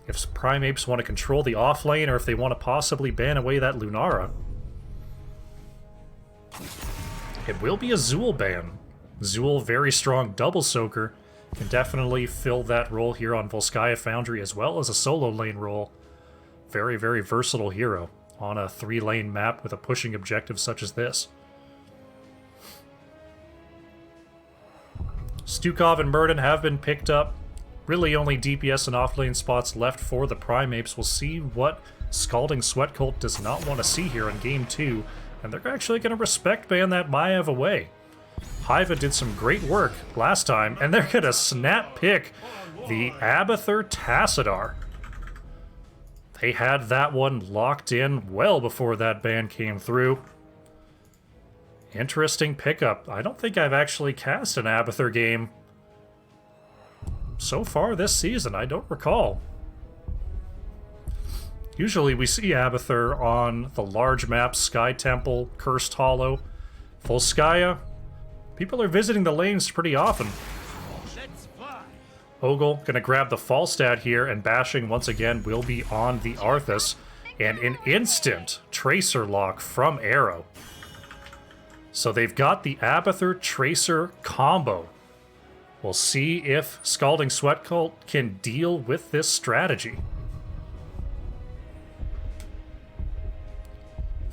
if PrimeApes want to control the off lane, or if they want to possibly ban away that Lunara. It will be a Zool ban. Zool, very strong double soaker, can definitely fill that role here on Volskaya Foundry, as well as a solo lane role. Very, very versatile hero on a 3-lane map with a pushing objective such as this. Stukov and Muradin have been picked up. Really only DPS and offlane spots left for the PrimeApes. We'll see what Scalding Sweat Cult does not want to see here in Game 2. And they're actually going to respect ban that Maiev away. Hiva did some great work last time, and they're going to snap pick the Abathur Tassadar. They had that one locked in well before that ban came through. Interesting pickup. I don't think I've actually cast an Abathur game so far this season. I don't recall. Usually we see Abathur on the large maps, Sky Temple, Cursed Hollow, Volskaya. People are visiting the lanes pretty often. Ogle gonna grab the Falstad here, and bashing once again will be on the Arthas. And an instant Tracer lock from Arrow. So they've got the Abathur Tracer combo. We'll see if Scalding Sweat Cult can deal with this strategy.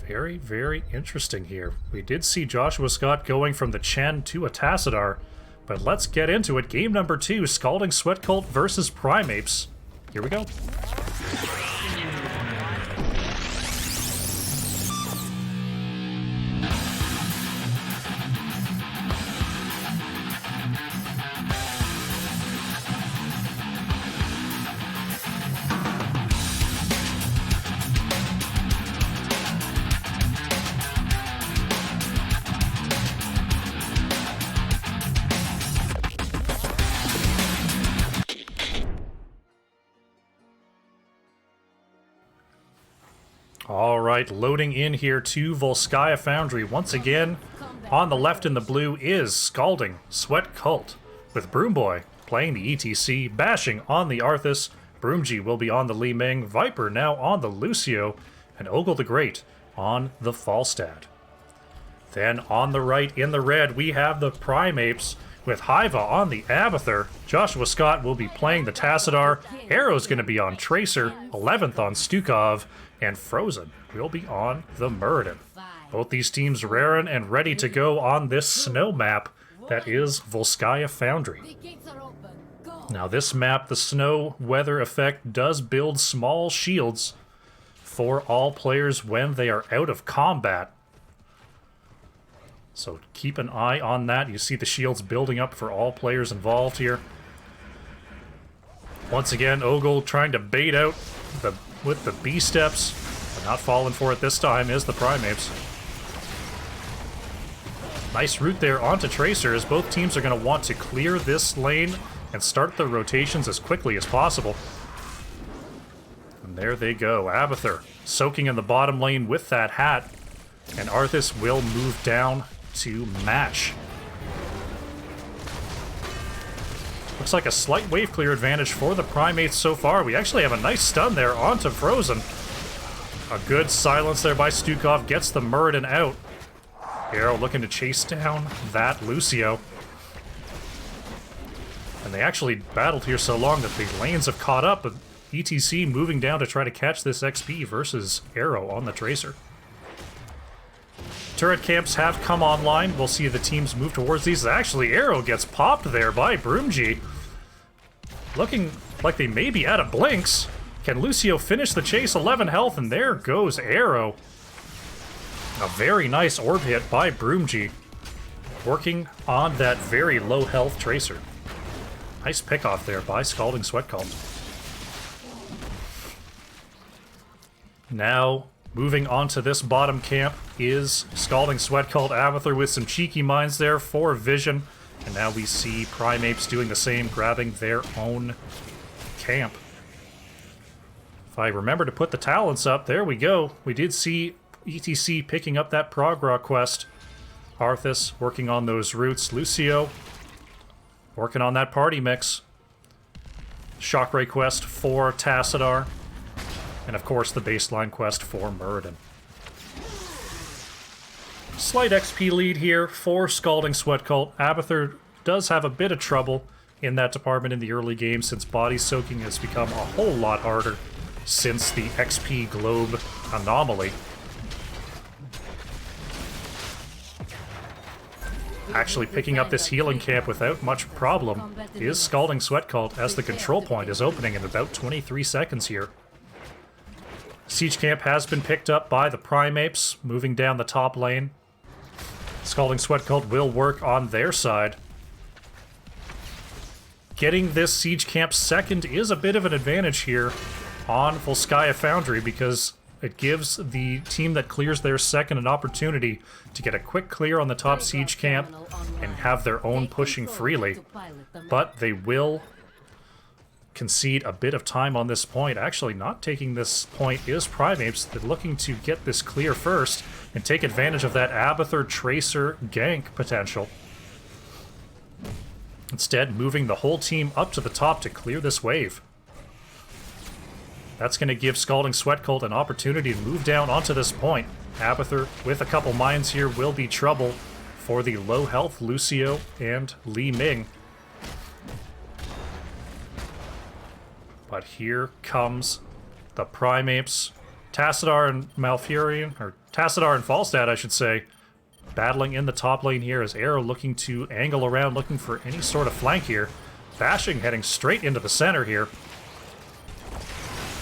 Very, very interesting here. We did see Joshua Scott going from the Chen to a Tassadar, but let's get into it. Game number 2, Scalding Sweat Cult versus PrimeApes. Here we go. Alright, loading in here to Volskaya Foundry. Once again, on the left in the blue is Scalding Sweat Cult, with Broomboy playing the ETC, bashing on the Arthas. Broomji will be on the Li Ming, Viper now on the Lucio, and Ogle the Great on the Falstad. Then on the right in the red, we have the PrimeApes with Hiva on the Abathur. Joshua Scott will be playing the Tassadar. Arrow's going to be on Tracer, 11th on Stukov, and Frozen will be on the Muradin. Both these teams raring and ready to go on this snow map that is Volskaya Foundry. Now this map, the snow weather effect, does build small shields for all players when they are out of combat. So keep an eye on that. You see the shields building up for all players involved here. Once again, Ogle trying to bait out with the B-steps, but not falling for it this time is the PrimeApes. Nice route there onto Tracer, as both teams are going to want to clear this lane and start the rotations as quickly as possible. And there they go. Abathur soaking in the bottom lane with that hat, and Arthas will move down to match. Looks like a slight wave clear advantage for the PrimeApes so far. We actually have a nice stun there onto Frozen. A good silence there by Stukov gets the Muradin out. Arrow looking to chase down that Lucio. And they actually battled here so long that the lanes have caught up, but ETC moving down to try to catch this XP versus Arrow on the Tracer. Turret camps have come online. We'll see the teams move towards these. Actually, Arrow gets popped there by Broomji. Looking like they may be out of blinks. Can Lucio finish the chase? 11 health, and there goes Arrow. A very nice orb hit by Broomji, working on that very low health Tracer. Nice pickoff there by Scalding Sweat Cult. Now, moving on to this bottom camp is Scalding Sweat Cult Abathur with some cheeky mines there for vision. And now we see PrimeApes doing the same, grabbing their own camp. If I remember to put the talents up, there we go. We did see ETC picking up that prog rock quest. Arthas working on those roots. Lucio working on that party mix. Shockray quest for Tassadar. And of course the baseline quest for Muradin. Slight XP lead here for Scalding Sweat Cult. Abathur does have a bit of trouble in that department in the early game since body soaking has become a whole lot harder since the XP globe anomaly. Actually picking up this healing camp without much problem is Scalding Sweat Cult, as the control point is opening in about 23 seconds here. Siege camp has been picked up by the PrimeApes, moving down the top lane. Scalding Sweat Cult will work on their side. Getting this siege camp second is a bit of an advantage here on Volskaya Foundry, because it gives the team that clears their second an opportunity to get a quick clear on the top siege camp and have their own pushing freely. But they will concede a bit of time on this point. Actually, not taking this point is PrimeApes. They're looking to get this clear first and take advantage of that Abathur Tracer gank potential. Instead, moving the whole team up to the top to clear this wave. That's going to give Scalding Sweat Cult an opportunity to move down onto this point. Abathur, with a couple mines here, will be trouble for the low health Lucio and Li Ming. But here comes the PrimeApes. Tassadar and Malfurion, or Tassadar and Falstad, I should say, battling in the top lane here as Arrow looking to angle around, looking for any sort of flank here. Bashing heading straight into the center here.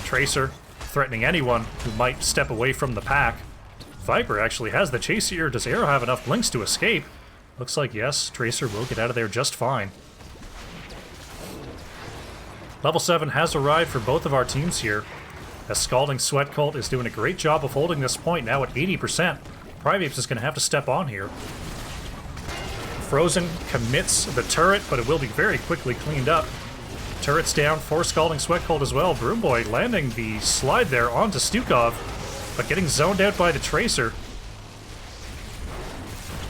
Tracer threatening anyone who might step away from the pack. Viper actually has the chase here. Does Arrow have enough blinks to escape? Looks like yes, Tracer will get out of there just fine. Level 7 has arrived for both of our teams here, as Scalding Sweat Cult is doing a great job of holding this point now at 80%. PrimeApes is going to have to step on here. Frozen commits the turret, but it will be very quickly cleaned up. Turret's down for Scalding Sweat Cult as well. Broomboy landing the slide there onto Stukov, but getting zoned out by the Tracer.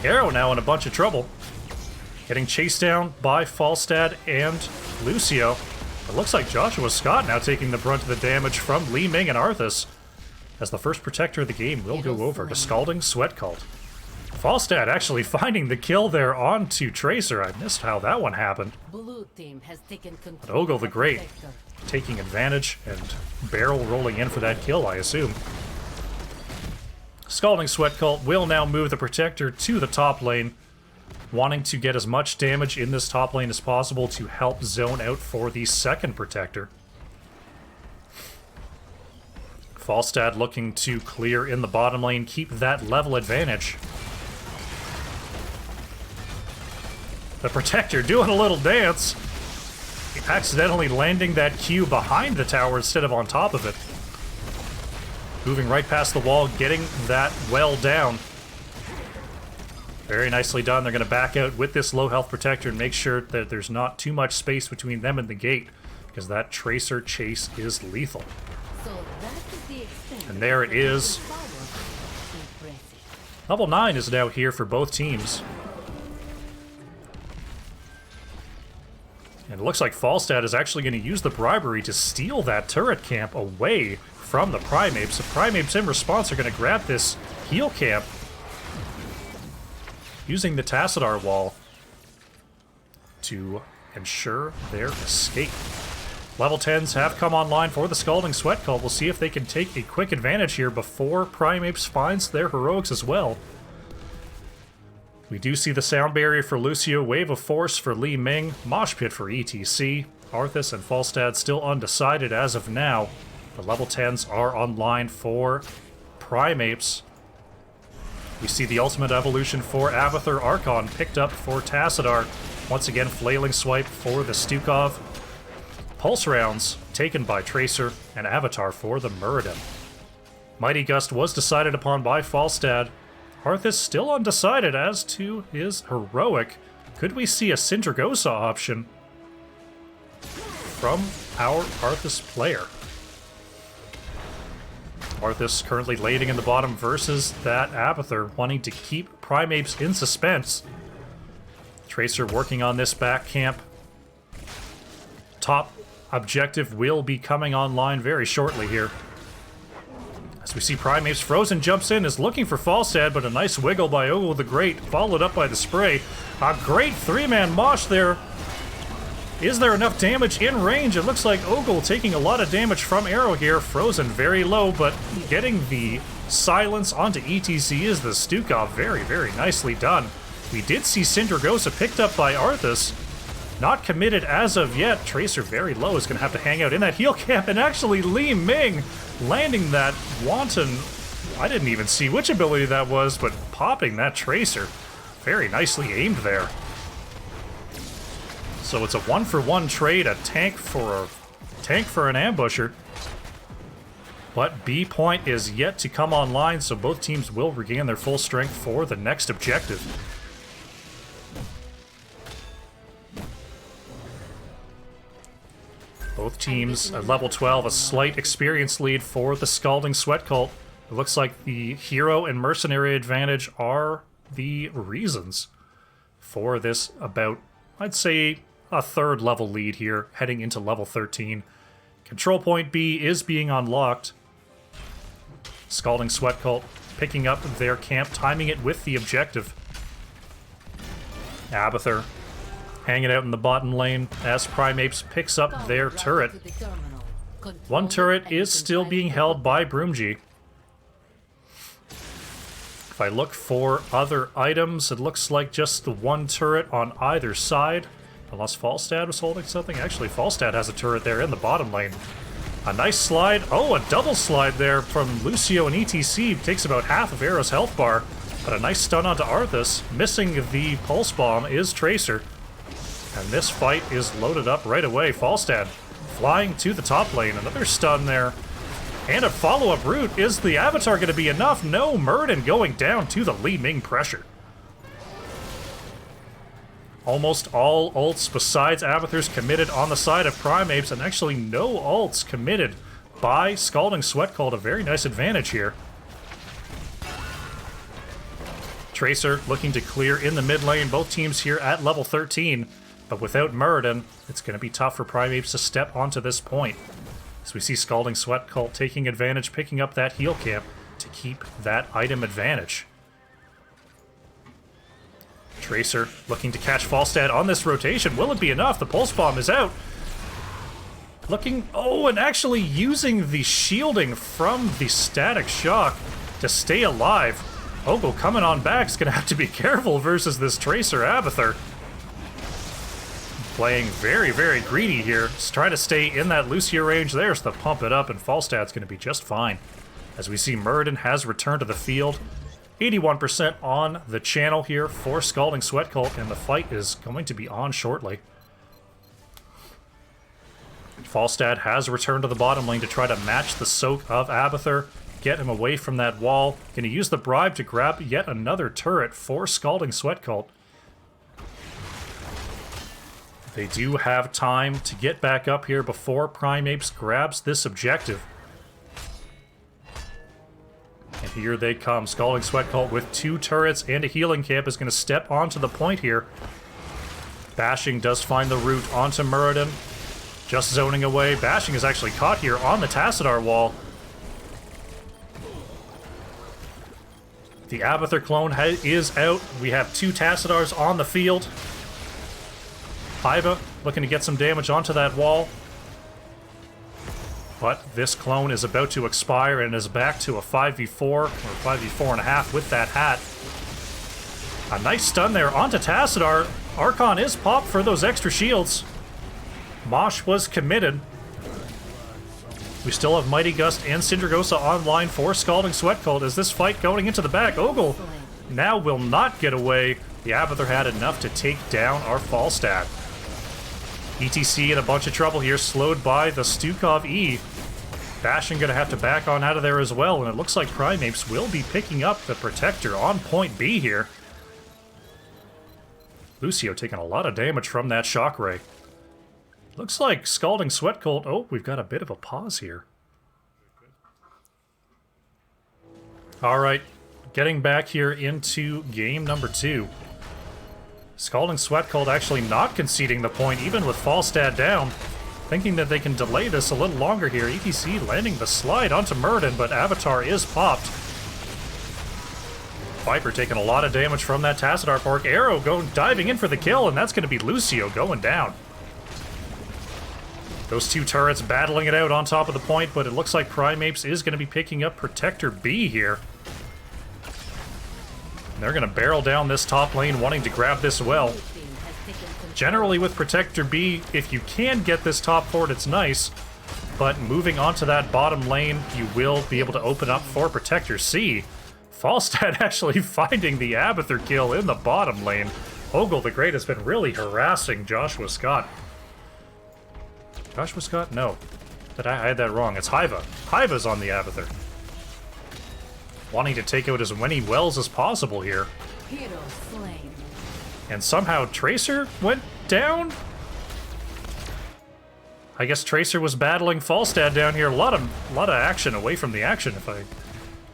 Arrow now in a bunch of trouble. Getting chased down by Falstad and Lucio. It looks like Joshua Scott now taking the brunt of the damage from Li Ming and Arthas, as the first protector of the game will go over to Scalding Sweat Cult. Falstad actually finding the kill there onto Tracer. I missed how that one happened. But Ogle the Great taking advantage and barrel rolling in for that kill, I assume. Scalding Sweat Cult will now move the protector to the top lane, wanting to get as much damage in this top lane as possible to help zone out for the second protector. Falstad looking to clear in the bottom lane, keep that level advantage. The protector doing a little dance, accidentally landing that Q behind the tower instead of on top of it. Moving right past the wall, getting that well down. Very nicely done. They're going to back out with this low health protector and make sure that there's not too much space between them and the gate, because that Tracer chase is lethal. And there it is. Level 9 is now here for both teams. And it looks like Falstad is actually going to use the bribery to steal that turret camp away from the PrimeApes. The PrimeApes in response are going to grab this heal camp. using the Tassadar wall to ensure their escape. Level 10s have come online for the Scalding Sweat Cult. We'll see if they can take a quick advantage here before PrimeApes finds their heroics as well. We do see the sound barrier for Lucio, Wave of Force for Li Ming, Mosh Pit for ETC. Arthas and Falstad still undecided as of now. The level 10s are online for PrimeApes. We see the ultimate evolution for Abathur Archon picked up for Tassadar. Once again, Flailing Swipe for the Stukov. Pulse Rounds taken by Tracer, and Avatar for the Muradin. Mighty Gust was decided upon by Falstad. Arthas still undecided as to his heroic. Could we see a Sindragosa option from our Arthas player? Arthas currently lading in the bottom versus that Abathur, wanting to keep PrimeApes in suspense. Tracer working on this back camp. Top objective will be coming online very shortly here. As we see PrimeApes, Frozen jumps in, is looking for Falstad, but a nice wiggle by Ogle the Great, followed up by the spray. A great three-man mosh there. Is there enough damage in range? It looks like Ogle taking a lot of damage from Arrow here. Frozen very low, but getting the silence onto ETC is the Stukov. Very, very nicely done. We did see Sindragosa picked up by Arthas. Not committed as of yet. Tracer very low, is going to have to hang out in that heal camp, and actually Li Ming landing that wanton, I didn't even see which ability that was, but popping that Tracer. Very nicely aimed there. So it's a 1-for-1 trade, a tank for an ambusher. But B point is yet to come online, so both teams will regain their full strength for the next objective. Both teams at level 12, a slight experience lead for the Scalding Sweat Cult. It looks like the hero and mercenary advantage are the reasons for this about, I'd say, a third level lead here, heading into level 13. Control point B is being unlocked. Scalding Sweat Cult picking up their camp, timing it with the objective. Abathur hanging out in the bottom lane as PrimeApes picks up their turret. One turret is still being held by Broomji. If I look for other items, it looks like just the one turret on either side. Unless Falstad was holding something. Actually, Falstad has a turret there in the bottom lane. A nice slide. Oh, a double slide there from Lucio and ETC. Takes about half of Arrow's health bar. But a nice stun onto Arthas. Missing the pulse bomb is Tracer. And this fight is loaded up right away. Falstad flying to the top lane. Another stun there. And a follow-up route. Is the Avatar going to be enough? No, Muradin going down to the Li Ming pressure. Almost all ults besides Abathur's committed on the side of PrimeApes, and actually no ults committed by Scalding Sweat Cult. A very nice advantage here. Tracer looking to clear in the mid lane. Both teams here at level 13. But without Muradin, it's going to be tough for PrimeApes to step onto this point. As we see Scalding Sweat Cult taking advantage, picking up that heal camp to keep that item advantage. Tracer looking to catch Falstad on this rotation. Will it be enough? The pulse bomb is out. Looking, oh, and actually using the shielding from the static shock to stay alive. Ogle coming on back is going to have to be careful versus this Tracer Abathur. Playing very, very greedy here. Just trying to stay in that Lucio range there so to pump it up, and Falstad's going to be just fine. As we see Muradin has returned to the field. 81% on the channel here for Scalding Sweat Cult, and the fight is going to be on shortly. Falstad has returned to the bottom lane to try to match the soak of Abathur, get him away from that wall. Going to use the bribe to grab yet another turret for Scalding Sweat Cult. They do have time to get back up here before PrimeApes grabs this objective. And here they come. Scalding Sweat Cult with 2 turrets and a healing camp is going to step onto the point here. Bashing does find the route onto Muradin. Just zoning away. Bashing is actually caught here on the Tassadar wall. The Abathur clone is out. We have 2 Tassadars on the field. Hiva looking to get some damage onto that wall. But this clone is about to expire and is back to a 5v4 or 5v4.5 with that hat. A nice stun there onto Tassadar. Archon is popped for those extra shields. Mosh was committed. We still have Mighty Gust and Syndragosa online for Scalding Sweat Cult. Is this fight going into the back? Ogle now will not get away. The Abathur had enough to take down our Falstad. ETC in a bunch of trouble here, slowed by the Stukov E. Bastion gonna have to back on out of there as well, and it looks like PrimeApes will be picking up the Protector on point B here. Lucio taking a lot of damage from that Shock Ray. Looks like Scalding Sweat Cult. Oh, we've got a bit of a pause here. Alright, getting back here into game number 2. Scalding Sweat Cult actually not conceding the point, even with Falstad down. Thinking that they can delay this a little longer here. ETC landing the slide onto Murden, but Avatar is popped. Viper taking a lot of damage from that Tassadar Pork. Arrow diving in for the kill, and that's going to be Lucio going down. Those 2 turrets battling it out on top of the point, but it looks like PrimeApes is going to be picking up Protector B here. And they're going to barrel down this top lane, wanting to grab this well. Generally with Protector B, if you can get this top fort, it's nice. But moving onto that bottom lane, you will be able to open up for Protector C. Falstad actually finding the Abathur kill in the bottom lane. Ogle the Great has been really harassing Joshua Scott. Joshua Scott? No. I had that wrong. It's Hiva. Hiva's on the Abathur. Wanting to take out as many wells as possible here. Hero slain. And somehow Tracer went down? I guess Tracer was battling Falstad down here. A lot of action away from the action, if I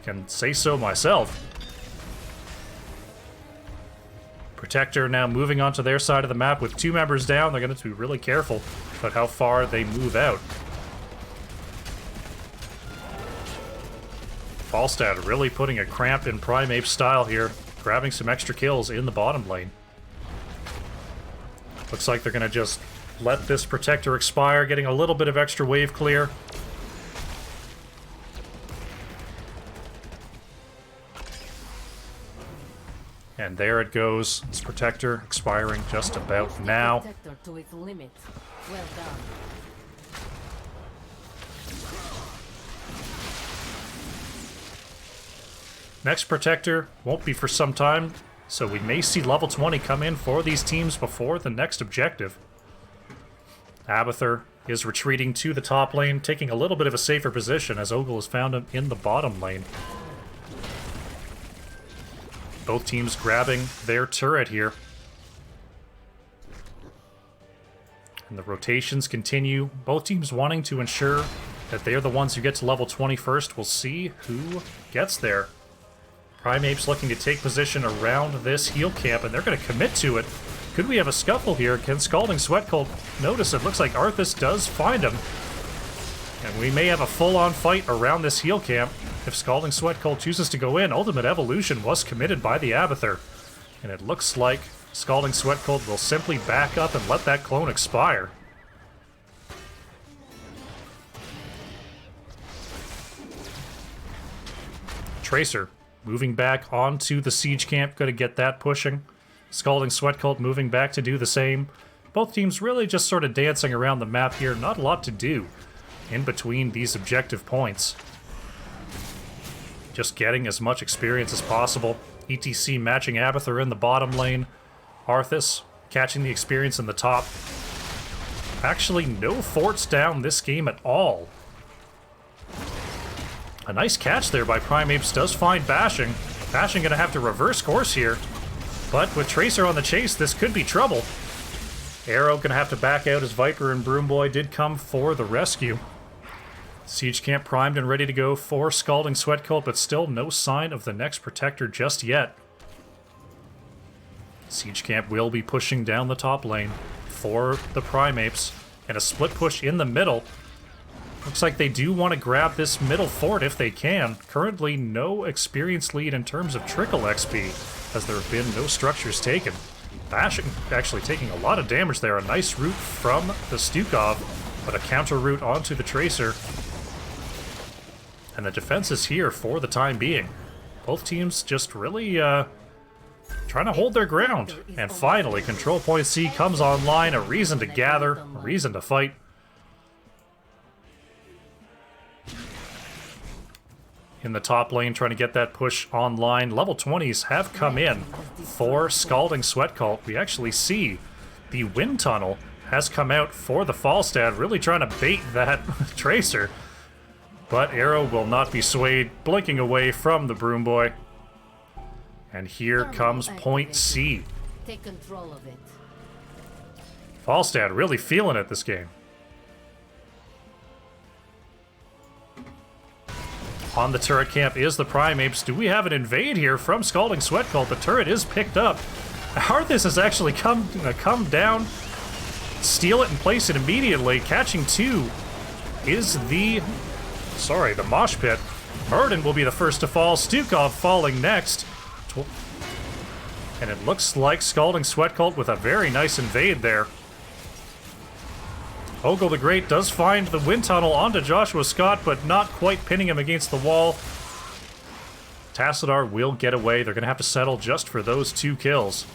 can say so myself. Protector now moving onto their side of the map with 2 members down. They're going to be really careful about how far they move out. Falstad really putting a cramp in PrimeApe style here, grabbing some extra kills in the bottom lane. Looks like they're going to just let this Protector expire, getting a little bit of extra wave clear. And there it goes. This Protector expiring just about now. Protector to its limit. Well done. Next Protector won't be for some time, so we may see level 20 come in for these teams before the next objective. Abathur is retreating to the top lane, taking a little bit of a safer position as Ogle has found him in the bottom lane. Both teams grabbing their turret here. And the rotations continue. Both teams wanting to ensure that they're the ones who get to level 20 first. We'll see who gets there. PrimeApes looking to take position around this heal camp, and they're going to commit to it. Could we have a scuffle here? Can Scalding Sweat Cult notice it? Looks like Arthas does find him. And we may have a full-on fight around this heal camp if Scalding Sweat Cult chooses to go in. Ultimate Evolution was committed by the Abathur. And it looks like Scalding Sweat Cult will simply back up and let that clone expire. Tracer moving back onto the siege camp, going to get that pushing. Scalding Sweat Cult moving back to do the same. Both teams really just sort of dancing around the map here. Not a lot to do in between these objective points. Just getting as much experience as possible. ETC matching Abathur in the bottom lane. Arthas catching the experience in the top. Actually, no forts down this game at all. A nice catch there by PrimeApes does find Bashing. Bashing gonna have to reverse course here. But with Tracer on the chase, this could be trouble. Arrow gonna have to back out as Viper and Broomboy did come for the rescue. Siege camp primed and ready to go for Scalding Sweat Cult, but still no sign of the next Protector just yet. Siege camp will be pushing down the top lane for the PrimeApes, and a split push in the middle. Looks like they do want to grab this middle fort if they can. Currently, no experience lead in terms of trickle XP, as there have been no structures taken. Bashing actually taking a lot of damage there. A nice route from the Stukov, but a counter route onto the Tracer. And the defense is here for the time being. Both teams just really trying to hold their ground. And finally, Control Point C comes online. A reason to gather, a reason to fight. In the top lane, trying to get that push online. Level 20s have come in for Scalding Sweat Cult. We actually see the Wind Tunnel has come out for the Falstad, really trying to bait that Tracer. But Arrow will not be swayed, blinking away from the Broom Boy. And here comes Point C. Take control of it. Falstad really feeling it this game. On the turret camp is the PrimeApes. Do we have an invade here from Scalding Sweat Cult? The turret is picked up. Arthas has actually come down, steal it and place it immediately. Catching two is the Mosh Pit. Murden will be the first to fall. Stukov falling next. And it looks like Scalding Sweat Cult with a very nice invade there. Ogle the Great does find the wind tunnel onto Joshua Scott, but not quite pinning him against the wall. Tassadar will get away. They're going to have to settle just for those 2 kills.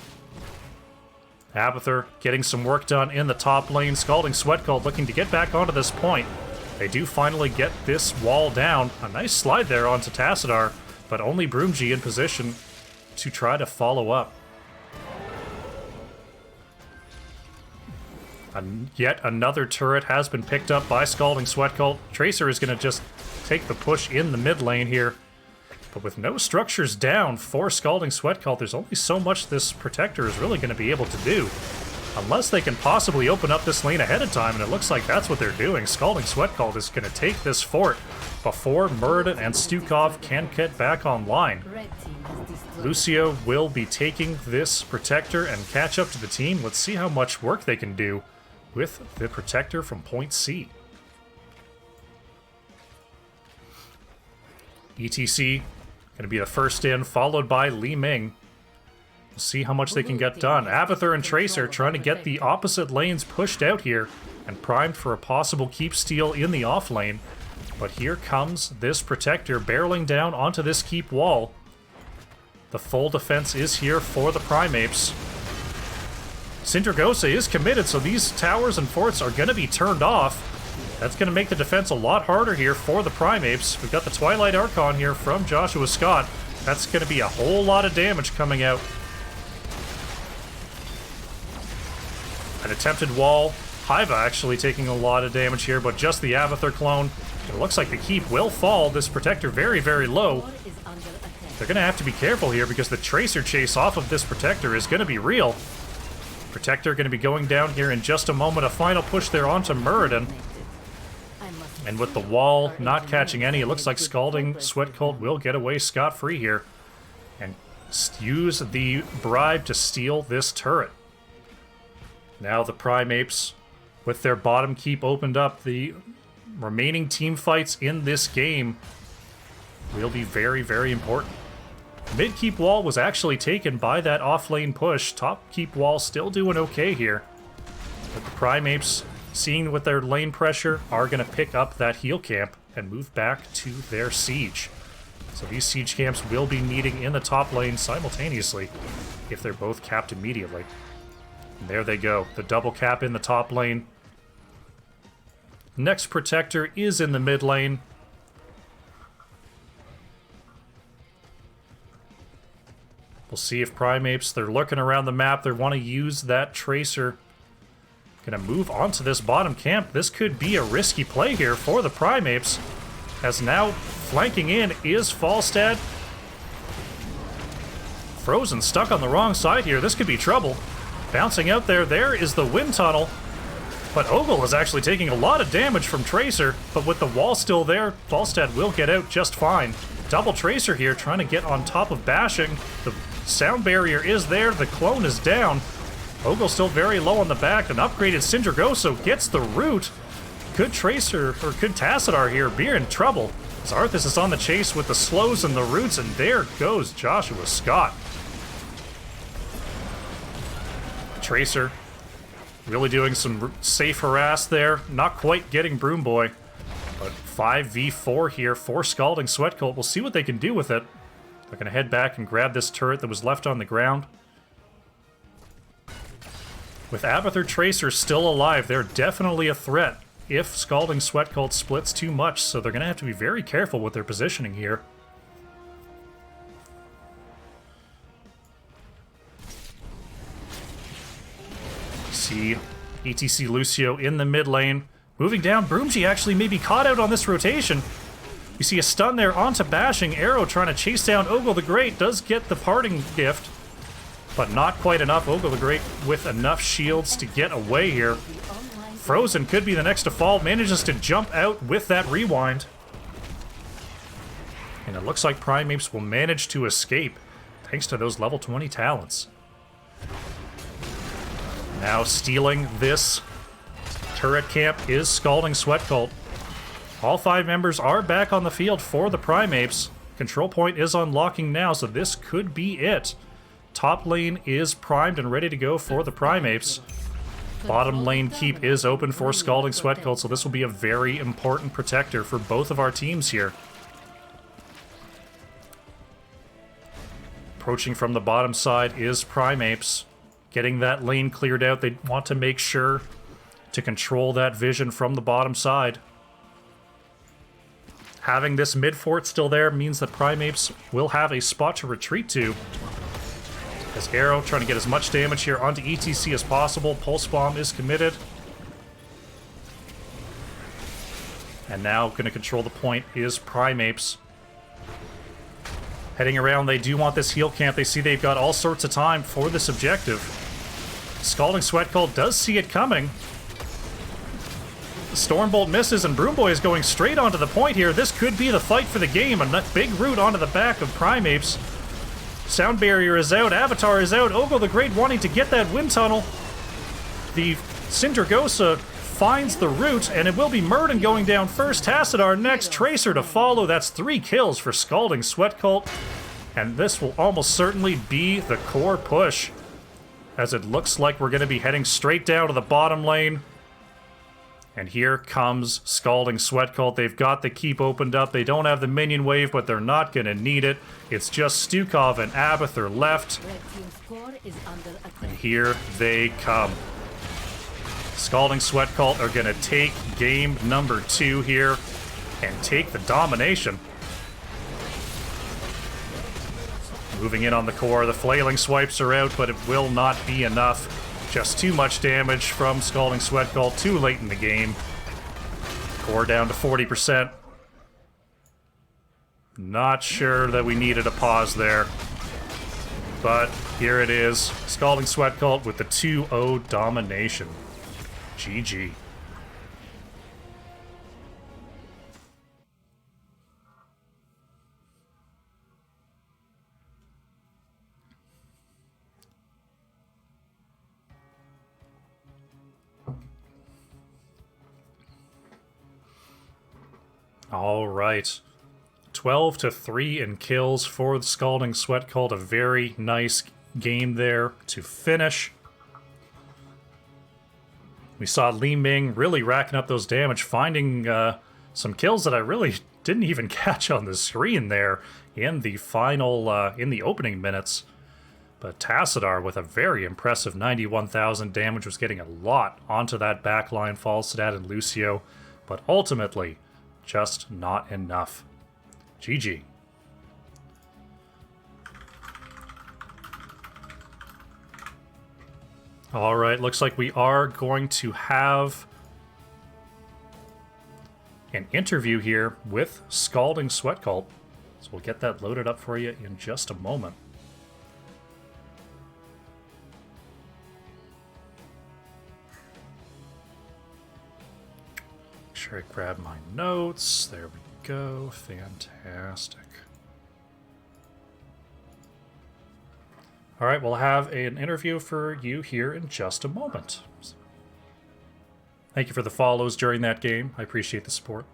Abathur getting some work done in the top lane. Scalding Sweat Cult looking to get back onto this point. They do finally get this wall down. A nice slide there onto Tassadar, but only Broomji in position to try to follow up. Yet another turret has been picked up by Scalding Sweat Cult. Tracer is going to just take the push in the mid lane here. But with no structures down for Scalding Sweat Cult, there's only so much this Protector is really going to be able to do. Unless they can possibly open up this lane ahead of time, and it looks like that's what they're doing. Scalding Sweat Cult is going to take this fort before Muradin and Stukov can get back online. Lucio will be taking this Protector and catch up to the team. Let's see how much work they can do with the Protector from Point C. ETC going to be the first in, followed by Li Ming. We'll see how much they can get done. Abathur and Tracer trying to get the opposite lanes pushed out here and primed for a possible keep steal in the off lane. But here comes this Protector barreling down onto this keep wall. The full defense is here for the PrimeApes. Sindragosa is committed, so these towers and forts are going to be turned off. That's going to make the defense a lot harder here for the PrimeApes. We've got the Twilight Archon here from Joshua Scott. That's going to be a whole lot of damage coming out. An attempted wall. Haiva actually taking a lot of damage here, but just the Abathur clone. It looks like the keep will fall. This Protector very, very low. They're going to have to be careful here because the Tracer chase off of this Protector is going to be real. Protector going to be going down here in just a moment. A final push there onto Muradin. And with the wall not catching any, it looks like Scalding Sweat Cult will get away scot-free here and use the bribe to steal this turret. Now the PrimeApes, with their bottom keep opened up, the remaining team fights in this game will be very, very important. Mid keep wall was actually taken by that off-lane push. Top keep wall still doing okay here. But the PrimeApes, seeing with their lane pressure, are going to pick up that heal camp and move back to their siege. So these siege camps will be meeting in the top lane simultaneously if they're both capped immediately. And there they go, the double cap in the top lane. Next Protector is in the mid lane. We'll see if PrimeApes, they're looking around the map, they want to use that Tracer. Gonna move onto this bottom camp. This could be a risky play here for the PrimeApes, as now flanking in is Falstad. Frozen, stuck on the wrong side here. This could be trouble. Bouncing out there is the wind tunnel. But Ogle is actually taking a lot of damage from Tracer, but with the wall still there, Falstad will get out just fine. Double Tracer here, trying to get on top of Bashing. The sound barrier is there, the clone is down. Ogle still very low on the back. An upgraded Sindragoso gets the root, could Tracer, or could Tassadar here be in trouble? As Arthas is on the chase with the slows and the roots, and there goes Joshua Scott. Tracer really doing some safe harass there. Not quite getting Broom Boy, but 5v4 here for Scalding Sweat Cult. We'll see what they can do with it. They're going to head back and grab this turret that was left on the ground. With Abathur Tracer still alive, they're definitely a threat if Scalding Sweat Cult splits too much, so they're going to have to be very careful with their positioning here. See ETC Lucio in the mid lane. Moving down, Broomji actually may be caught out on this rotation. You see a stun there onto Bashing. Arrow trying to chase down Ogle the Great. Does get the parting gift, but not quite enough. Ogle the Great with enough shields to get away here. Frozen could be the next to fall. Manages to jump out with that rewind. And it looks like PrimeApes will manage to escape thanks to those level 20 talents. Now stealing this turret camp is Scalding Sweat Cult. All 5 members are back on the field for the PrimeApes. Control point is unlocking now, so this could be it. Top lane is primed and ready to go for the PrimeApes. Bottom lane keep is open for Scalding Sweat Cult, so this will be a very important protector for both of our teams here. Approaching from the bottom side is PrimeApes. Getting that lane cleared out, they want to make sure to control that vision from the bottom side. Having this mid fort still there means that PrimeApes will have a spot to retreat to. As Arrow trying to get as much damage here onto ETC as possible. Pulse Bomb is committed. And now going to control the point is PrimeApes. Heading around, they do want this heal camp. They see they've got all sorts of time for this objective. Scalding Sweat Cult does see it coming. Stormbolt misses and Broomboy is going straight onto the point here. This could be the fight for the game. A big root onto the back of PrimeApes. Sound Barrier is out, Avatar is out, Ogle the Great wanting to get that wind tunnel. The Sindragosa finds the root, and it will be Murden going down first, Tassadar next, Tracer to follow. That's 3 kills for Scalding Sweat Cult, and this will almost certainly be the core push, as it looks like we're going to be heading straight down to the bottom lane. And here comes Scalding Sweat Cult. They've got the keep opened up. They don't have the minion wave, but they're not going to need it. It's just Stukov and Abathur left. And here they come. Scalding Sweat Cult are going to take game number 2 here and take the domination. Moving in on the core. The flailing swipes are out, but it will not be enough. Just too much damage from Scalding Sweat Cult too late in the game. Core down to 40%. Not sure that we needed a pause there. But here it is. Scalding Sweat Cult with the 2-0 domination. GG. All right. 12-3 in kills for the Scalding Sweat Cult. A very nice game there to finish. We saw Li Ming really racking up those damage, finding some kills that I really didn't even catch on the screen there in the final, in the opening minutes. But Tassadar with a very impressive 91,000 damage was getting a lot onto that backline, Falstad and Lucio, but ultimately just not enough. GG. All right, looks like we are going to have an interview here with Scalding Sweat Cult. So we'll get that loaded up for you in just a moment. Make sure I grab my notes. There we go. Fantastic. All right, we'll have an interview for you here in just a moment. Thank you for the follows during that game. I appreciate the support.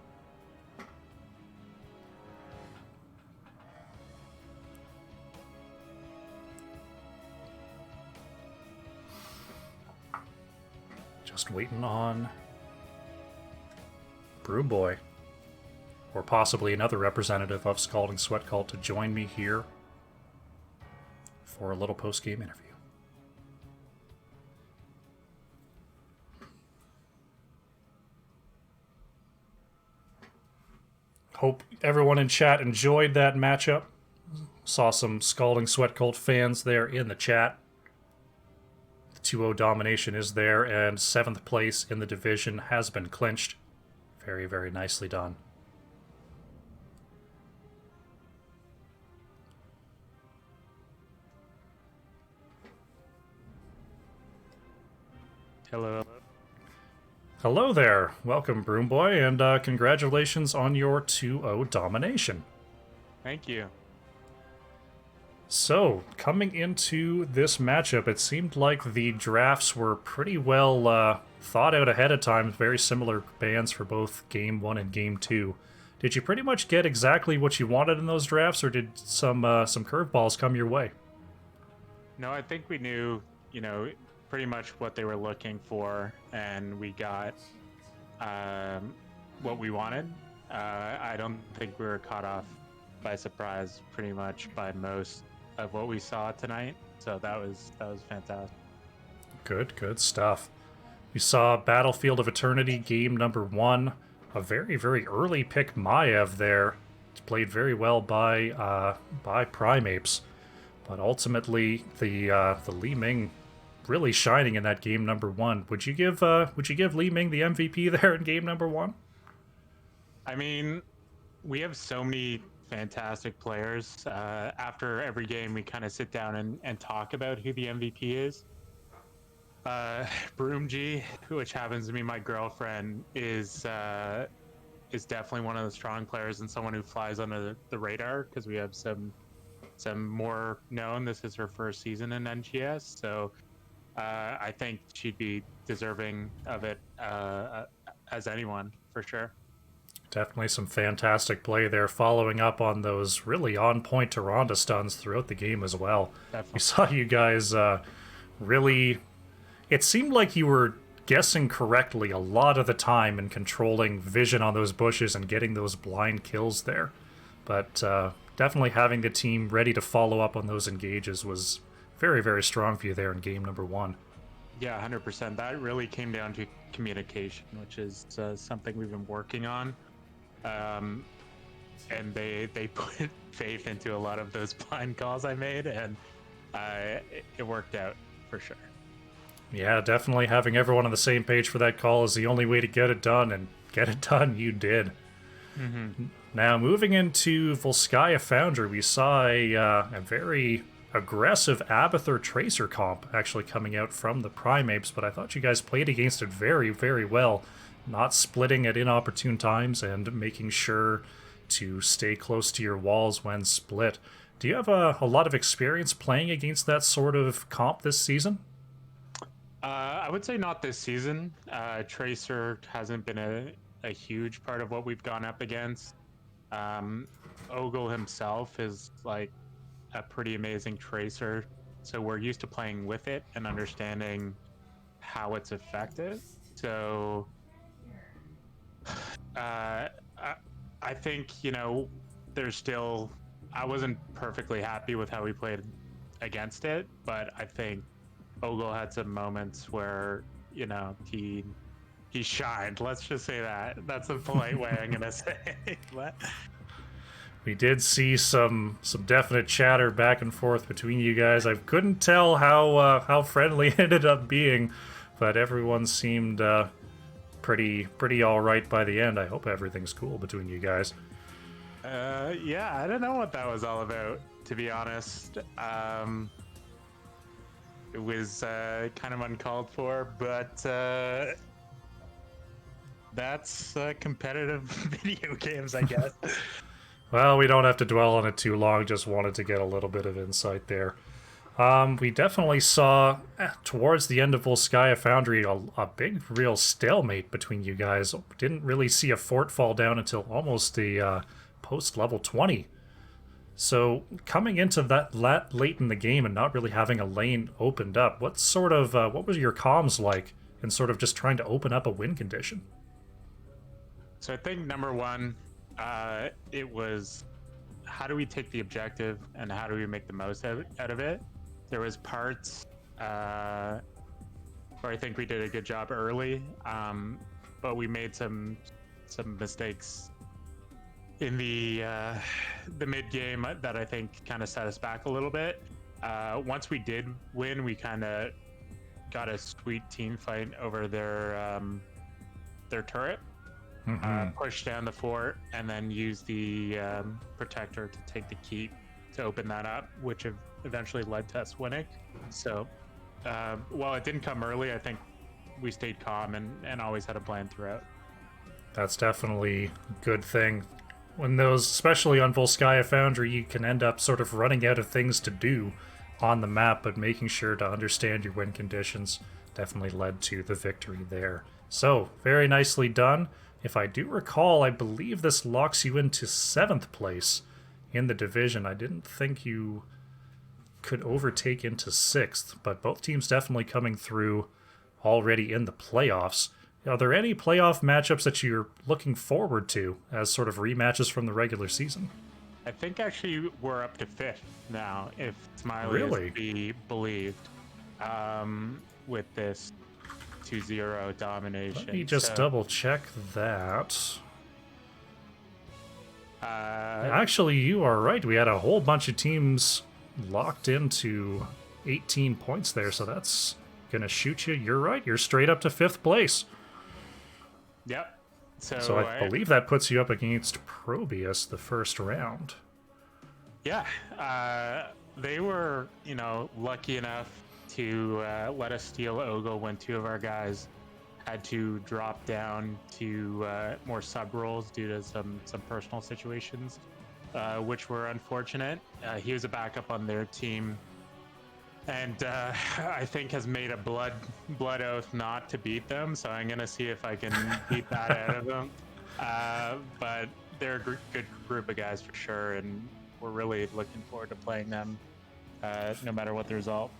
Just waiting on Broom Boy, or possibly another representative of Scalding Sweat Cult, to join me here for a little post-game interview. Hope everyone in chat enjoyed that matchup. Saw some Scalding Sweat Cult fans there in the chat. The 2-0 domination is there, and 7th place in the division has been clinched. Very, very nicely done. Hello. Hello there. Welcome, Broom Boy, and congratulations on your 2-0 domination. Thank you. So, coming into this matchup, it seemed like the drafts were pretty well thought out ahead of time. Very similar bands for both Game 1 and Game 2. Did you pretty much get exactly what you wanted in those drafts, or did some curveballs come your way? No, I think we knew, pretty much what they were looking for, and we got what we wanted. I don't think we were caught off by surprise pretty much by most of what we saw tonight. So that was fantastic. Good stuff. We saw Battlefield of Eternity game number 1. A very, very early pick Maiev there. It's played very well by PrimeApes. But ultimately the Li Ming really shining in that game number 1. Would you give Li Ming the MVP there in game number 1? I mean, we have so many fantastic players. After every game, we kind of sit down and talk about who the MVP is. Broomji, which happens to be my girlfriend, is definitely one of the strong players and someone who flies under the radar because we have some more known. This is her first season in NGS, so I think she'd be deserving of it as anyone, for sure. Definitely some fantastic play there, following up on those really on-point Tyrande stuns throughout the game as well. Definitely. We saw you guys really... It seemed like you were guessing correctly a lot of the time and controlling vision on those bushes and getting those blind kills there. But definitely having the team ready to follow up on those engages was very, very strong for you there in game number 1. Yeah, 100%. That really came down to communication, which is something we've been working on. And they put faith into a lot of those blind calls I made, and it worked out for sure. Yeah, definitely having everyone on the same page for that call is the only way to get it done, and get it done you did. Mm-hmm. Now, moving into Volskaya Foundry, we saw a very aggressive Abathur Tracer comp actually coming out from the PrimeApes, but I thought you guys played against it very, very well, not splitting at inopportune times and making sure to stay close to your walls when split. Do you have a lot of experience playing against that sort of comp this season? I would say not this season. Tracer hasn't been a huge part of what we've gone up against. Ogle himself is like a pretty amazing Tracer, so we're used to playing with it and understanding how it's effective. So I think, there's still... I wasn't perfectly happy with how we played against it, but I think Ogle had some moments where, he shined. Let's just say that. That's the polite way I'm gonna say. But We did see some definite chatter back and forth between you guys. I couldn't tell how friendly it ended up being, but everyone seemed pretty all right by the end. I hope everything's cool between you guys. yeah, I don't know what that was all about, to be honest. It was kind of uncalled for, but that's competitive video games, I guess. Well, we don't have to dwell on it too long. Just wanted to get a little bit of insight there. We definitely saw towards the end of Volskaya Foundry a big, real stalemate between you guys. Didn't really see a fort fall down until almost the post level 20. So coming into that late in the game and not really having a lane opened up, what was your comms like in sort of just trying to open up a win condition? So I think number one, it was how do we take the objective and how do we make the most out of it? There was parts where I think we did a good job early, but we made some mistakes in the mid game that I think kind of set us back a little bit. Once we did win, we kind of got a sweet team fight over their turret. Push down the fort and then use the protector to take the keep to open that up, which eventually led to us winning. So while it didn't come early, I think we stayed calm and always had a plan throughout. That's definitely a good thing. When those, especially on Volskaya Foundry, you can end up sort of running out of things to do on the map, but making sure to understand your win conditions definitely led to the victory there. So, very nicely done. If I do recall, I believe this locks you into 7th place in the division. I didn't think you could overtake into 6th, but both teams definitely coming through already in the playoffs. Are there any playoff matchups that you're looking forward to as sort of rematches from the regular season? I think actually we're up to 5th now, if Smiley Really? is to be believed, with this 2-0 domination. Let me just double check that. Actually, you are right. We had a whole bunch of teams locked into 18 points there, so that's going to shoot you. You're right. You're straight up to 5th place. Yep. So I believe that puts you up against Probius the first round. Yeah. They were, lucky enough to let us steal Ogle when 2 of our guys had to drop down to more sub roles due to some personal situations, which were unfortunate. He was a backup on their team, and I think has made a blood oath not to beat them. So I'm gonna see if I can beat that out of them. But they're a good group of guys for sure, and we're really looking forward to playing them, no matter what the result.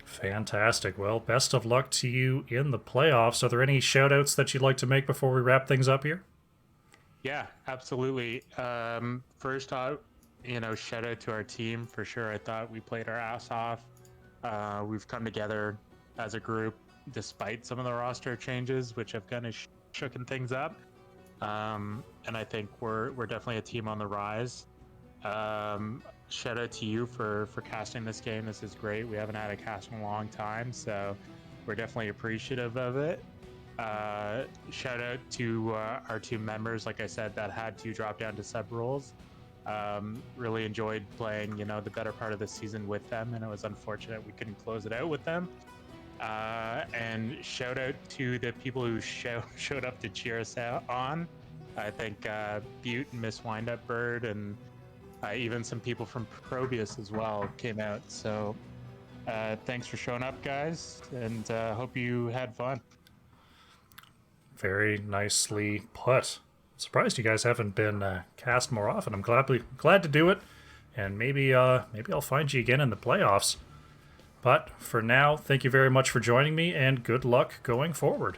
Fantastic. Well, best of luck to you in the playoffs. Are there any shout-outs that you'd like to make before we wrap things up here? Yeah, absolutely. First off, shout out to our team for sure. I thought we played our ass off. We've come together as a group despite some of the roster changes, which have kind of shooken things up. And I think we're definitely a team on the rise. Shout out to you for casting this game. This is great. We haven't had a cast in a long time, so we're definitely appreciative of it. Shout out to our 2 members, like I said, that had to drop down to sub roles. Really enjoyed playing, the better part of the season with them, and it was unfortunate we couldn't close it out with them. And shout out to the people who showed up to cheer us on. I think Butte and Miss Windup Bird and even some people from Probius as well came out. So thanks for showing up, guys, and hope you had fun. Very nicely put. Surprised you guys haven't been cast more often. I'm glad to do it, and maybe I'll find you again in the playoffs. But for now, thank you very much for joining me, and good luck going forward.